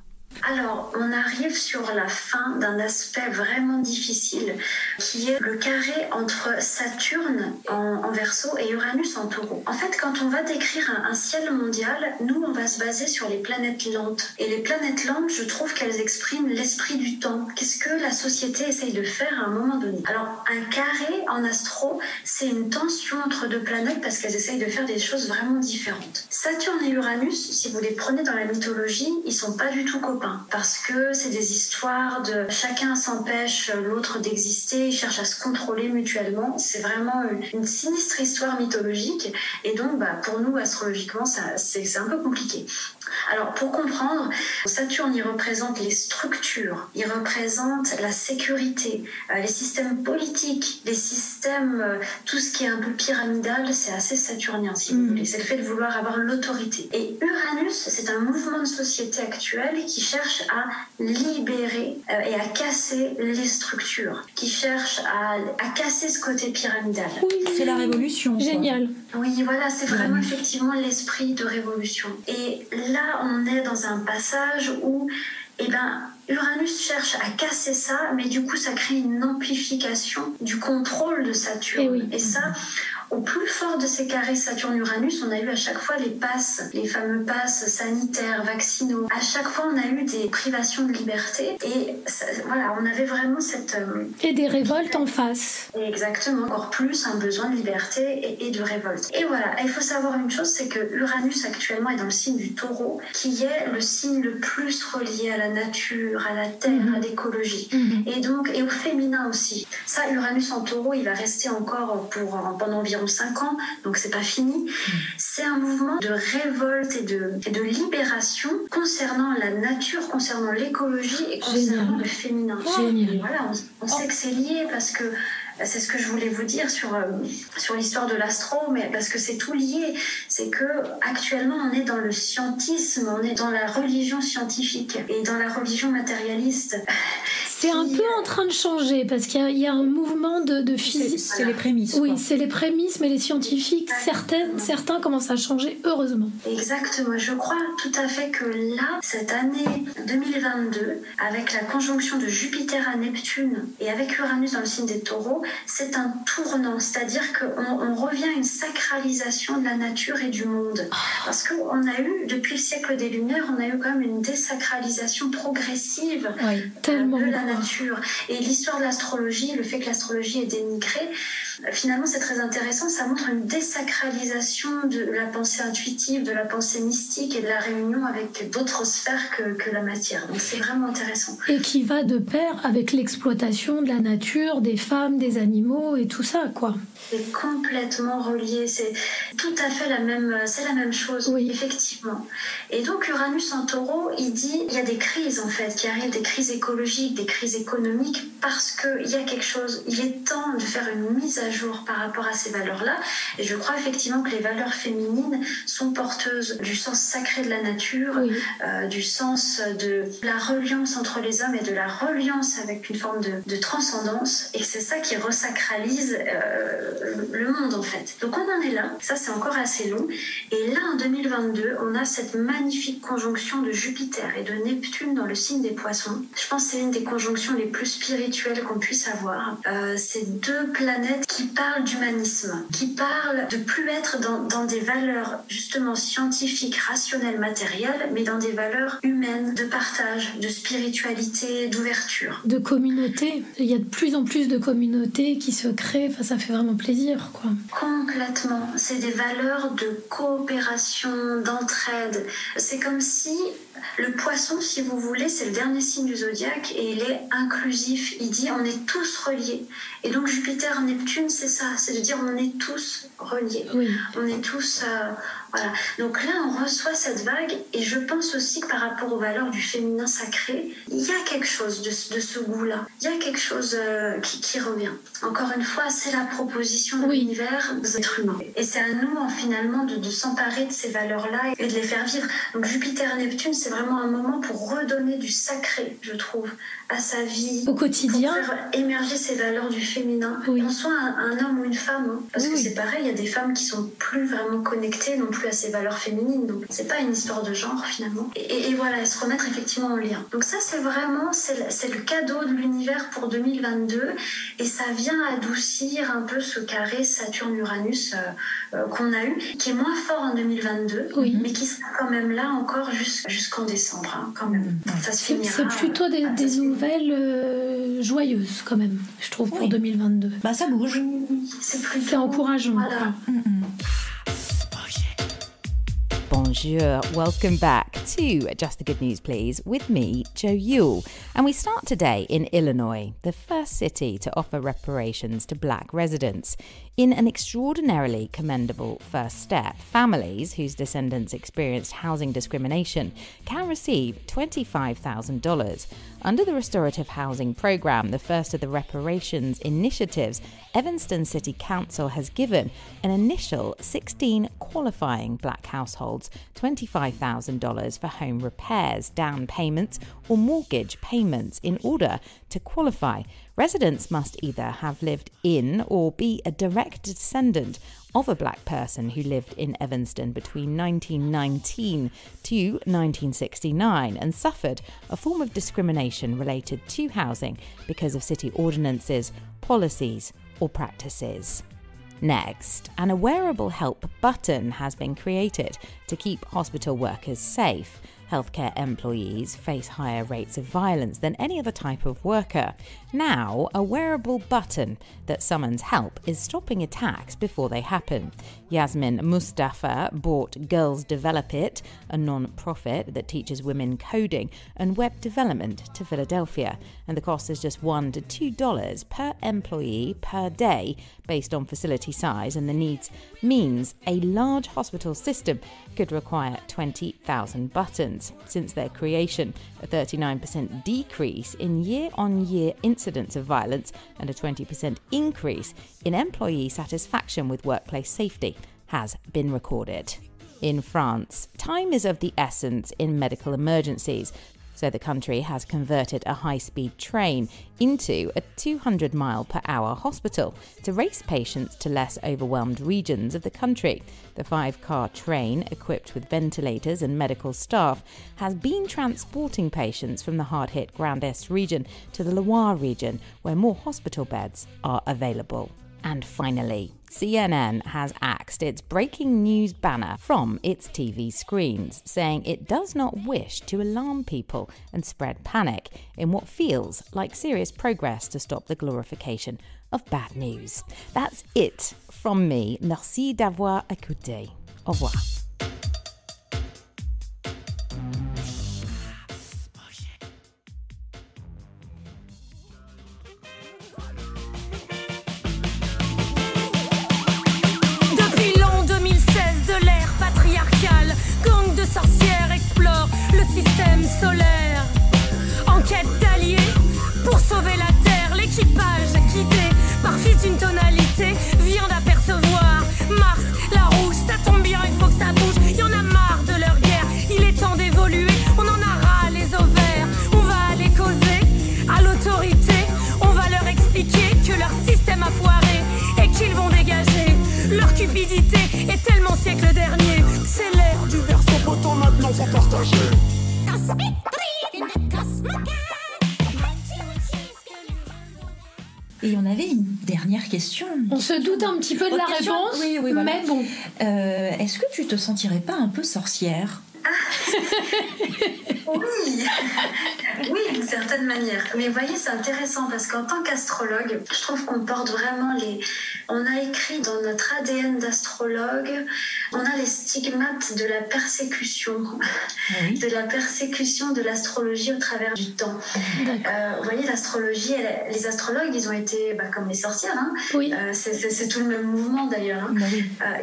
Alors, on arrive sur la fin d'un aspect vraiment difficile, qui est le carré entre Saturne en Verseau et Uranus en Taureau. En fait, quand on va décrire un ciel mondial, nous, on va se baser sur les planètes lentes. Et les planètes lentes, je trouve qu'elles expriment l'esprit du temps. Qu'est-ce que la société essaye de faire à un moment donné ? Alors, un carré en astro, c'est une tension entre deux planètes parce qu'elles essayent de faire des choses vraiment différentes. Saturne et Uranus, si vous les prenez dans la mythologie, ils sont pas du tout copains. Parce que c'est des histoires de chacun s'empêche l'autre d'exister, ils cherchent à se contrôler mutuellement. C'est vraiment une sinistre histoire mythologique. Et donc, pour nous, astrologiquement, c'est un peu compliqué. Alors, pour comprendre, Saturne, il représente les structures, il représente la sécurité, les systèmes politiques, les systèmes, tout ce qui est un peu pyramidal, c'est assez saturnien, si vous voulez. C'est le fait de vouloir avoir l'autorité. Et Uranus, c'est un mouvement de société actuel qui cherche à libérer et à casser les structures, qui cherche à casser ce côté pyramidal. Oui, c'est la révolution. Génial. Oui, voilà, c'est vraiment effectivement l'esprit de révolution. Et là, on est dans un passage où, Uranus cherche à casser ça, mais du coup, ça crée une amplification du contrôle de Saturne. Et ça, au plus fort de ces carrés Saturne-Uranus, on a eu à chaque fois les fameux passes sanitaires, vaccinaux. À chaque fois, on a eu des privations de liberté. Et ça, voilà, on avait vraiment cette... Et des révoltes en face. Exactement, encore plus un besoin de liberté et de révolte. Et voilà, il faut savoir une chose, c'est que Uranus actuellement est dans le signe du Taureau, qui est le signe le plus relié à la nature, à la terre, à l'écologie. Et donc, et au féminin aussi. Ça, Uranus en Taureau, il va rester encore pendant environ 5 ans, donc c'est pas fini. C'est un mouvement de révolte et de libération concernant la nature, concernant l'écologie et concernant le féminin. Et voilà, on sait que c'est lié parce que c'est ce que je voulais vous dire sur l'histoire de l'astro, mais parce que c'est tout lié. C'est que actuellement on est dans le scientisme, on est dans la religion scientifique et dans la religion matérialiste. C'est un peu en train de changer parce qu'il y a un mouvement de physique. C'est les prémices. Oui, c'est les prémices, mais les scientifiques, certains commencent à changer, heureusement. Exactement. Je crois tout à fait que là, cette année 2022, avec la conjonction de Jupiter à Neptune et avec Uranus dans le signe des Taureaux, c'est un tournant. C'est-à-dire qu'on revient à une sacralisation de la nature et du monde. Parce qu'on a eu, depuis le siècle des Lumières, on a eu quand même une désacralisation progressive tellement de la nature. Et l'histoire de l'astrologie, le fait que l'astrologie est dénigrée, finalement c'est très intéressant, ça montre une désacralisation de la pensée intuitive, de la pensée mystique et de la réunion avec d'autres sphères que la matière. Donc c'est vraiment intéressant. Et qui va de pair avec l'exploitation de la nature, des femmes, des animaux et tout ça, quoi. C'est complètement relié, c'est tout à fait la même chose, effectivement. Et donc Uranus en Taureau, il y a des crises en fait qui arrivent, des crises écologiques, des crises économiques, parce qu'il y a quelque chose, il est temps de faire une mise à jour par rapport à ces valeurs-là. Et je crois effectivement que les valeurs féminines sont porteuses du sens sacré de la nature, du sens de la reliance entre les hommes et de la reliance avec une forme de transcendance. Et c'est ça qui resacralise le monde en fait. Donc on en est là, ça c'est encore assez long. Et là en 2022, on a cette magnifique conjonction de Jupiter et de Neptune dans le signe des Poissons. Je pense que c'est une des conjonctions les plus spirituelles qu'on puisse avoir. C'est deux planètes qui parlent d'humanisme, qui parlent de plus être dans des valeurs justement scientifiques, rationnelles, matérielles, mais dans des valeurs humaines, de partage, de spiritualité, d'ouverture. De communauté. Il y a de plus en plus de communautés qui se créent, enfin, ça fait vraiment plaisir, quoi. Complètement. C'est des valeurs de coopération, d'entraide. C'est comme si le Poisson, si vous voulez, c'est le dernier signe du zodiaque et il est inclusif. Il dit on est tous reliés. Et donc Jupiter, Neptune, c'est ça, c'est de dire on est tous reliés. On est tous... voilà. Donc là, on reçoit cette vague et je pense aussi que par rapport aux valeurs du féminin sacré, il y a quelque chose de ce goût-là. Il y a quelque chose qui revient. Encore une fois, c'est la proposition de l'univers des êtres humains. Et c'est à nous, finalement, de s'emparer de ces valeurs-là et de les faire vivre. Donc Jupiter et Neptune, c'est vraiment un moment pour redonner du sacré, je trouve, à sa vie. Au quotidien. Pour faire émerger ces valeurs du féminin. Qu'on soit un homme ou une femme. Parce que c'est pareil, il y a des femmes qui sont plus vraiment connectées, non plus plus à ses valeurs féminines. Donc c'est pas une histoire de genre finalement. Et voilà, et se remettre effectivement en lien. Donc ça c'est le cadeau de l'univers pour 2022 et ça vient adoucir un peu ce carré Saturne-Uranus qu'on a eu, qui est moins fort en 2022, mais qui sera quand même là encore jusqu'en décembre, hein, quand même. Ça se finira. C'est plutôt des nouvelles joyeuses quand même, je trouve, pour 2022. Bah ça bouge. C'est encourageant. Voilà. Bonjour, welcome back to Just the Good News Please with me, Joe Yule. And we start today in Illinois, the first city to offer reparations to black residents. In an extraordinarily commendable first step, families whose descendants experienced housing discrimination can receive $25,000. Under the Restorative Housing Programme, the first of the reparations initiatives, Evanston City Council has given an initial 16 qualifying black households $25,000 for home repairs, down payments or mortgage payments. In order to qualify, residents must either have lived in or be a direct descendant of a black person who lived in Evanston between 1919 to 1969 and suffered a form of discrimination related to housing because of city ordinances, policies, or practices. Next, an A Wearable Help button has been created to keep hospital workers safe. Healthcare employees face higher rates of violence than any other type of worker. Now, a wearable button that summons help is stopping attacks before they happen. Yasmin Mustafa bought Girls Develop It, a non-profit that teaches women coding and web development, to Philadelphia, and the cost is just $1 to $2 per employee per day based on facility size, and the needs means a large hospital system could require 20,000 buttons. Since their creation, a 39% decrease in year-on-year incidents of violence and a 20% increase in employee satisfaction with workplace safety has been recorded. In France, time is of the essence in medical emergencies, so the country has converted a high-speed train into a 200-mile-per-hour hospital to race patients to less overwhelmed regions of the country. The 5-car train, equipped with ventilators and medical staff, has been transporting patients from the hard-hit Grand Est region to the Loire region, where more hospital beds are available. And finally, CNN has axed its breaking news banner from its TV screens, saying it does not wish to alarm people and spread panic in what feels like serious progress to stop the glorification of bad news. That's it from me. Merci d'avoir écouté. Au revoir. Gang de sorcières explore le système solaire. En quête d'alliés pour sauver la Terre, l'équipage guidé par fils d'une tonalité vient d'apercevoir Mars, la rouge, ça tombe bien, il faut que ça bouge. Y'en a marre de leur guerre, il est temps d'évoluer. On en a ras les ovaires, on va aller causer à l'autorité. On va leur expliquer que leur système a foiré et qu'ils vont dégager. Leur cupidité est tellement siècle dernier. C'est l'ère du verso potent, maintenant faut partager. Et on avait une dernière question. On se doute un petit peu de la réponse, oui, voilà. Mais bon. Est-ce que tu te sentirais pas un peu sorcière ? Oui, d'une certaine manière. Mais vous voyez, c'est intéressant parce qu'en tant qu'astrologue, je trouve qu'on porte vraiment on a écrit dans notre ADN d'astrologue, on a les stigmates de la persécution, de la persécution de l'astrologie au travers du temps. Vous voyez, l'astrologie, les astrologues, ils ont été, comme les sorcières, hein. Oui. C'est tout le même mouvement d'ailleurs. Hein.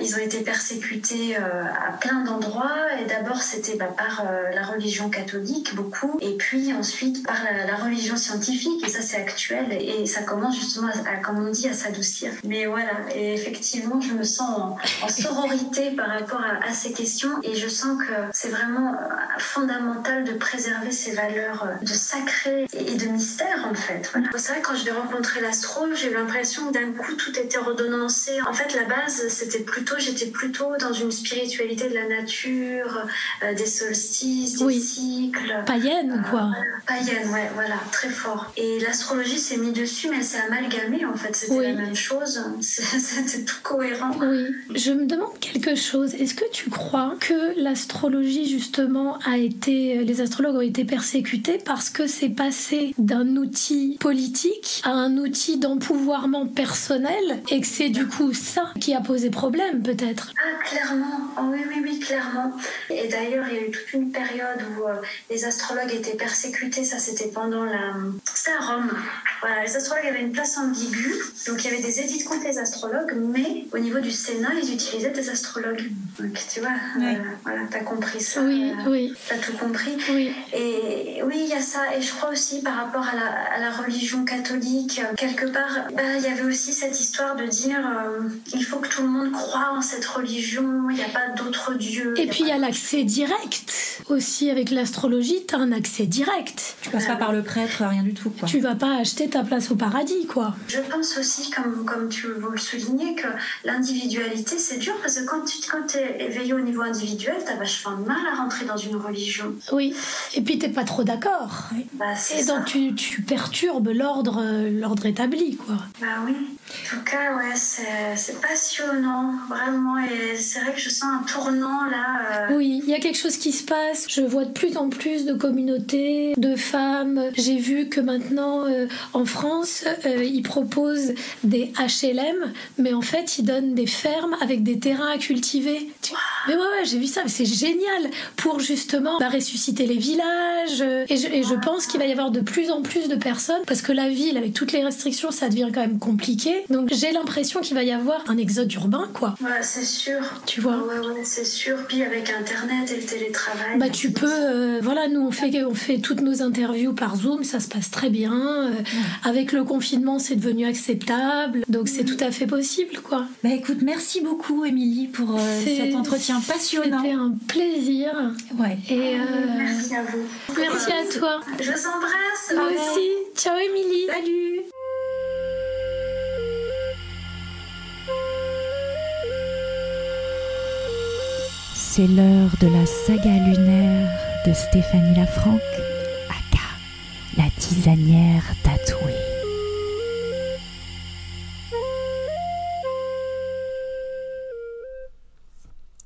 Ils ont été persécutés à plein d'endroits, et d'abord c'était par la religion catholique, beaucoup, et puis ensuite par la religion scientifique, et ça c'est actuel, et ça commence justement comme on dit, à s'adoucir. Mais voilà, et effectivement, je me sens en sororité par rapport à ces questions, et je sens que c'est vraiment fondamental de préserver ces valeurs de sacré et de mystère, en fait. Voilà. C'est vrai, quand je vais rencontrer l'astro, j'ai eu l'impression que d'un coup, tout était redonnancé. En fait, la base, j'étais plutôt dans une spiritualité de la nature, des solstices, des cycles. Païenne, quoi. Païenne, ouais, voilà, très fort. Et l'astrologie s'est mise dessus, mais elle s'est amalgamée, en fait. C'était la même chose. C'était tout cohérent. Oui. Je me demande quelque chose. Est-ce que tu crois que l'astrologie, justement, les astrologues ont été persécutés parce que c'est passé d'un outil politique à un outil d'empouvoirment personnel, et que c'est du coup ça qui a posé problème, peut-être? Ah, clairement. Oh, oui, clairement. Et d'ailleurs, il y a eu toute une période où les astrologues étaient persécutés. Ça, c'était c'était à Rome. Voilà, les astrologues avaient une place ambiguë. Donc, il y avait des édits contre les astrologues, mais au niveau du Sénat, ils utilisaient des astrologues. Donc, tu vois, voilà, t'as compris ça. Oui. T'as tout compris. Oui. Et oui, il y a ça. Et je crois aussi, par rapport à la religion catholique, quelque part, il y avait aussi cette histoire de dire il faut que tout le monde croie en cette religion, il n'y a pas d'autre Dieu. Et puis, il y a l'accès direct. Aussi, avec l'astrologie, t'as un accès direct. Tu passes pas par le prêtre, rien du tout, quoi. Tu vas pas acheter ta place au paradis, quoi. Je pense aussi, comme tu veux le souligner, que l'individualité, c'est dur, parce que quand tu es éveillé au niveau individuel, t'as vachement de mal à rentrer dans une religion. Oui, et puis t'es pas trop d'accord. Oui. Et donc tu perturbes l'ordre établi, quoi. Oui. En tout cas, ouais, c'est passionnant, vraiment, et c'est vrai que je sens un tournant, là. Oui, il y a quelque chose qui se passe. Je vois de plus en plus de communautés, de femmes. J'ai vu que maintenant, en France, ils proposent des HLM, mais en fait, ils donnent des fermes avec des terrains à cultiver. Mais ouais, j'ai vu ça, mais c'est génial pour justement ressusciter les villages. Et je pense qu'il va y avoir de plus en plus de personnes, parce que la ville, avec toutes les restrictions, ça devient quand même compliqué. Donc j'ai l'impression qu'il va y avoir un exode urbain, quoi. Ouais, c'est sûr. Tu vois. Ouais, c'est sûr. Puis avec Internet et le télétravail. Tu peux. Nous on fait toutes nos interviews par Zoom, ça se passe très bien. Avec le confinement, c'est devenu acceptable, donc c'est tout à fait possible, quoi. Écoute, merci beaucoup, Émilie, pour cet entretien passionnant. C'était un plaisir. Ouais. Et merci à vous. Merci à toi. Je vous embrasse. Moi aussi. Ciao, Émilie. Salut. C'est l'heure de la saga lunaire de Stéphanie Lafranc, aka la tisanière tatouée.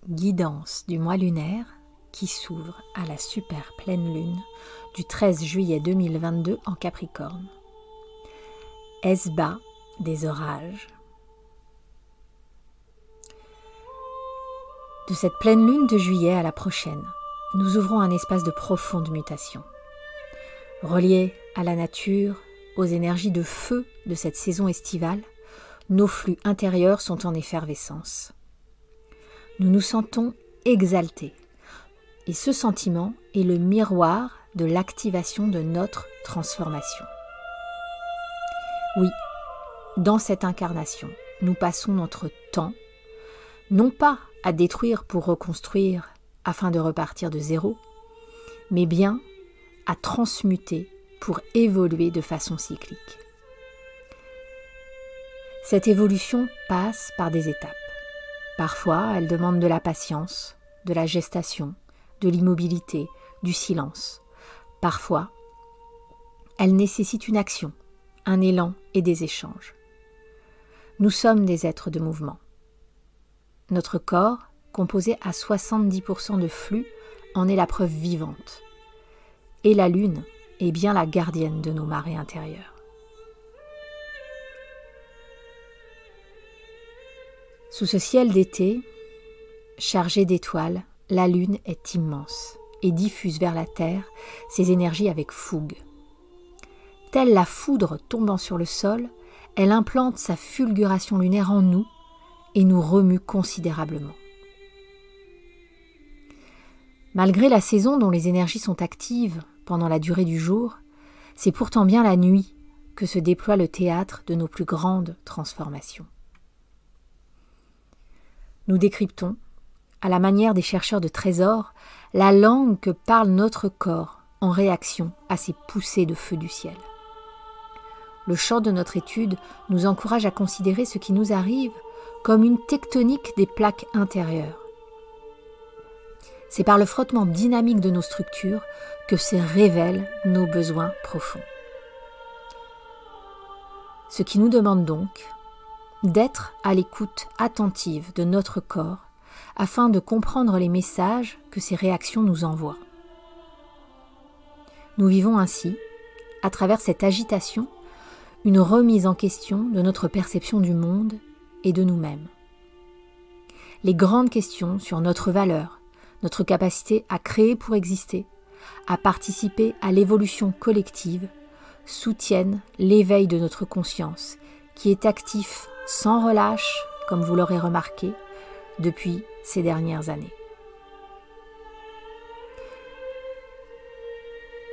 Guidance du mois lunaire qui s'ouvre à la super pleine lune du 13 juillet 2022 en Capricorne. Esba des orages. De cette pleine lune de juillet à la prochaine, nous ouvrons un espace de profonde mutation. Reliés à la nature, aux énergies de feu de cette saison estivale, nos flux intérieurs sont en effervescence. Nous nous sentons exaltés, et ce sentiment est le miroir de l'activation de notre transformation. Oui, dans cette incarnation, nous passons notre temps, non pas à détruire pour reconstruire afin de repartir de zéro, mais bien à transmuter pour évoluer de façon cyclique. Cette évolution passe par des étapes. Parfois, elle demande de la patience, de la gestation, de l'immobilité, du silence. Parfois, elle nécessite une action, un élan et des échanges. Nous sommes des êtres de mouvement. Notre corps, composé à 70% de flux, en est la preuve vivante. Et la Lune est bien la gardienne de nos marées intérieures. Sous ce ciel d'été, chargé d'étoiles, la Lune est immense et diffuse vers la Terre ses énergies avec fougue. Telle la foudre tombant sur le sol, elle implante sa fulguration lunaire en nous et nous remue considérablement. Malgré la saison dont les énergies sont actives pendant la durée du jour, C'est pourtant bien la nuit que se déploie le théâtre de nos plus grandes transformations. Nous décryptons, à la manière des chercheurs de trésors, la langue que parle notre corps en réaction à ces poussées de feu du ciel. Le champ de notre étude nous encourage à considérer ce qui nous arrive comme une tectonique des plaques intérieures. C'est par le frottement dynamique de nos structures que se révèlent nos besoins profonds. Ce qui nous demande donc d'être à l'écoute attentive de notre corps afin de comprendre les messages que ces réactions nous envoient. Nous vivons ainsi, à travers cette agitation, une remise en question de notre perception du monde et de nous-mêmes. Les grandes questions sur notre valeur, notre capacité à créer pour exister, à participer à l'évolution collective, soutiennent l'éveil de notre conscience, qui est actif sans relâche, comme vous l'aurez remarqué, depuis ces dernières années.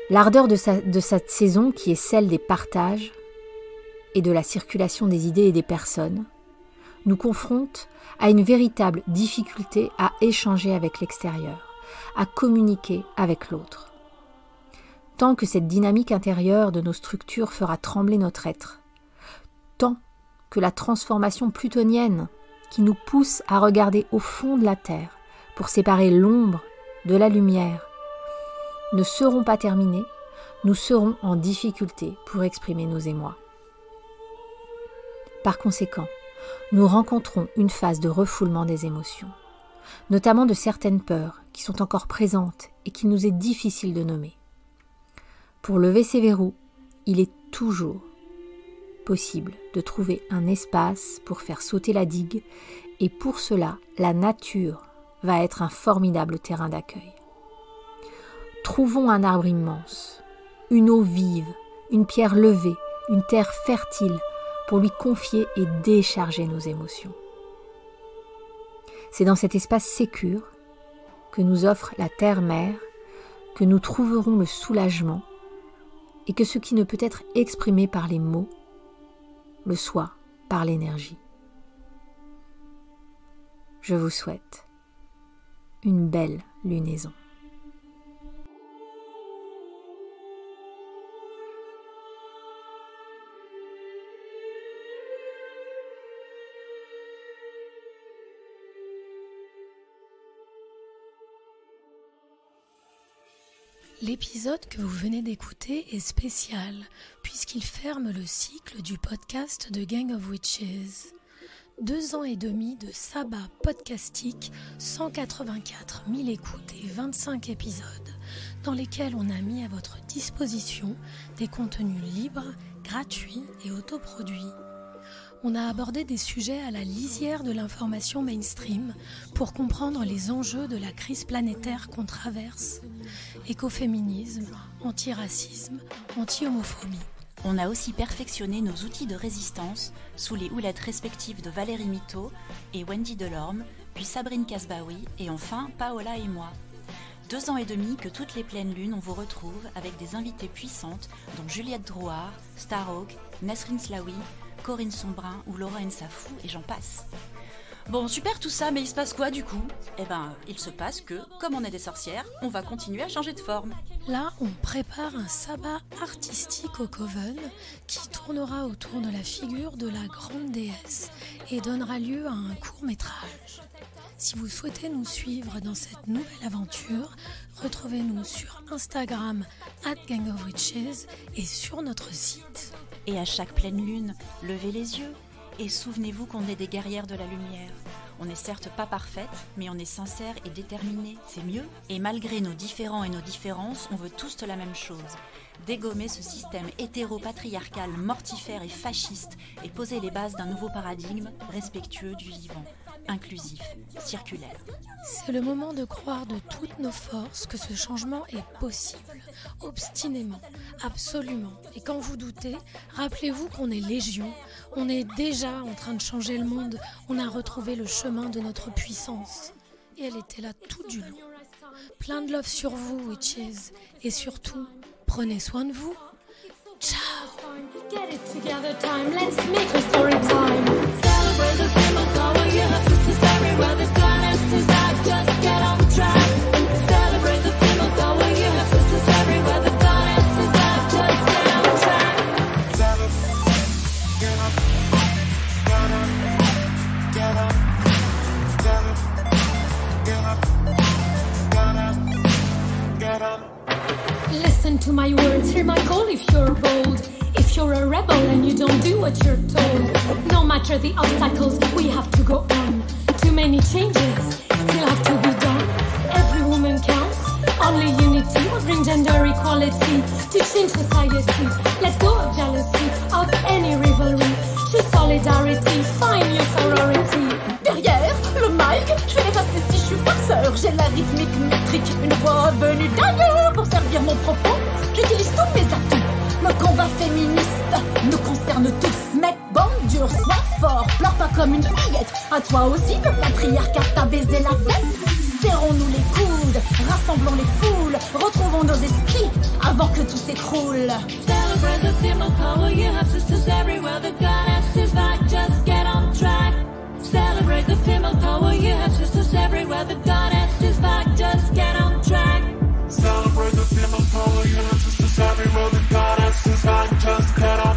L'ardeur de cette saison, qui est celle des partages et de la circulation des idées et des personnes, nous confronte à une véritable difficulté à échanger avec l'extérieur, à communiquer avec l'autre. Tant que cette dynamique intérieure de nos structures fera trembler notre être, tant que la transformation plutonienne qui nous pousse à regarder au fond de la Terre pour séparer l'ombre de la lumière ne seront pas terminées, nous serons en difficulté pour exprimer nos émois. Par conséquent, nous rencontrons une phase de refoulement des émotions, notamment de certaines peurs qui sont encore présentes et qu'il nous est difficile de nommer. Pour lever ces verrous, il est toujours possible de trouver un espace pour faire sauter la digue, et pour cela, la nature va être un formidable terrain d'accueil. Trouvons un arbre immense, une eau vive, une pierre levée, une terre fertile pour lui confier et décharger nos émotions. C'est dans cet espace sécure que nous offre la terre-mère que nous trouverons le soulagement et que ce qui ne peut être exprimé par les mots le soit par l'énergie. Je vous souhaite une belle lunaison. L'épisode que vous venez d'écouter est spécial puisqu'il ferme le cycle du podcast de Gang of Witches. 2 ans et demi de sabbat podcastique, 184 000 écoutes et 25 épisodes dans lesquels on a mis à votre disposition des contenus libres, gratuits et autoproduits. On a abordé des sujets à la lisière de l'information mainstream pour comprendre les enjeux de la crise planétaire qu'on traverse. Écoféminisme, antiracisme, anti-homophobie. On a aussi perfectionné nos outils de résistance sous les houlettes respectives de Valérie Mito et Wendy Delorme, puis Sabrine Kasbaoui et enfin Paola et moi. 2 ans et demi que toutes les pleines lunes on vous retrouve avec des invitées puissantes dont Juliette Drouard, Starhawk, Nesrine Slaoui, Corinne Sombrin ou Laura Nsafou et j'en passe. Bon, super tout ça, mais il se passe quoi du coup ? Eh ben, il se passe que, comme on est des sorcières, on va continuer à changer de forme. Là, on prépare un sabbat artistique au Coven qui tournera autour de la figure de la grande déesse et donnera lieu à un court-métrage. Si vous souhaitez nous suivre dans cette nouvelle aventure, retrouvez-nous sur Instagram @GangOfWitches et sur notre site. Et à chaque pleine lune, levez les yeux et souvenez-vous qu'on est des guerrières de la lumière. On n'est certes pas parfaite, mais on est sincère et déterminée, c'est mieux. Et malgré nos différends et nos différences, on veut tous la même chose. Dégommer ce système hétéro-patriarcal, mortifère et fasciste et poser les bases d'un nouveau paradigme respectueux du vivant, inclusif, circulaire. C'est le moment de croire de toutes nos forces que ce changement est possible, obstinément, absolument. Et quand vous doutez, rappelez-vous qu'on est légion, on est déjà en train de changer le monde, on a retrouvé le chemin de notre puissance. Et elle était là tout du long. Plein de love sur vous, Witches, et surtout, prenez soin de vous. Together time, let's make a story time. Celebrate the female power, you have sisters everywhere. The goddess is back, just get on track. Celebrate the female power, you have sisters everywhere. The goddess is back, just get on track. Listen to my words, hear my call if you're bold. If you're a rebel and you don't do what you're told, no matter the obstacles, we have to go on. Too many changes still have to be done. Every woman counts, only unity will bring gender equality to change society. Let go of jealousy, of any rivalry. Choose solidarity, find your sorority. Derrière le mic, je vais l'effacer si je suis farceur. J'ai la rythmique métrique, une voix venue d'ailleurs. Pour servir mon propos, j'utilise tous mes atouts. Le combat féministe nous concerne tous. Mec, bon, dur, sois fort, pleure pas comme une fillette. À toi aussi, le patriarcat t'a baisé la tête. Serrons-nous les coudes, rassemblons les foules, retrouvons nos esprits avant que tout s'écroule. Celebrate the female power, you have sisters everywhere. The goddess is back, just get on track. Celebrate the female power, you have sisters everywhere. The goddess is back, just get on track. Celebrate the female power, you have sisters everywhere. The goddess is back, just get on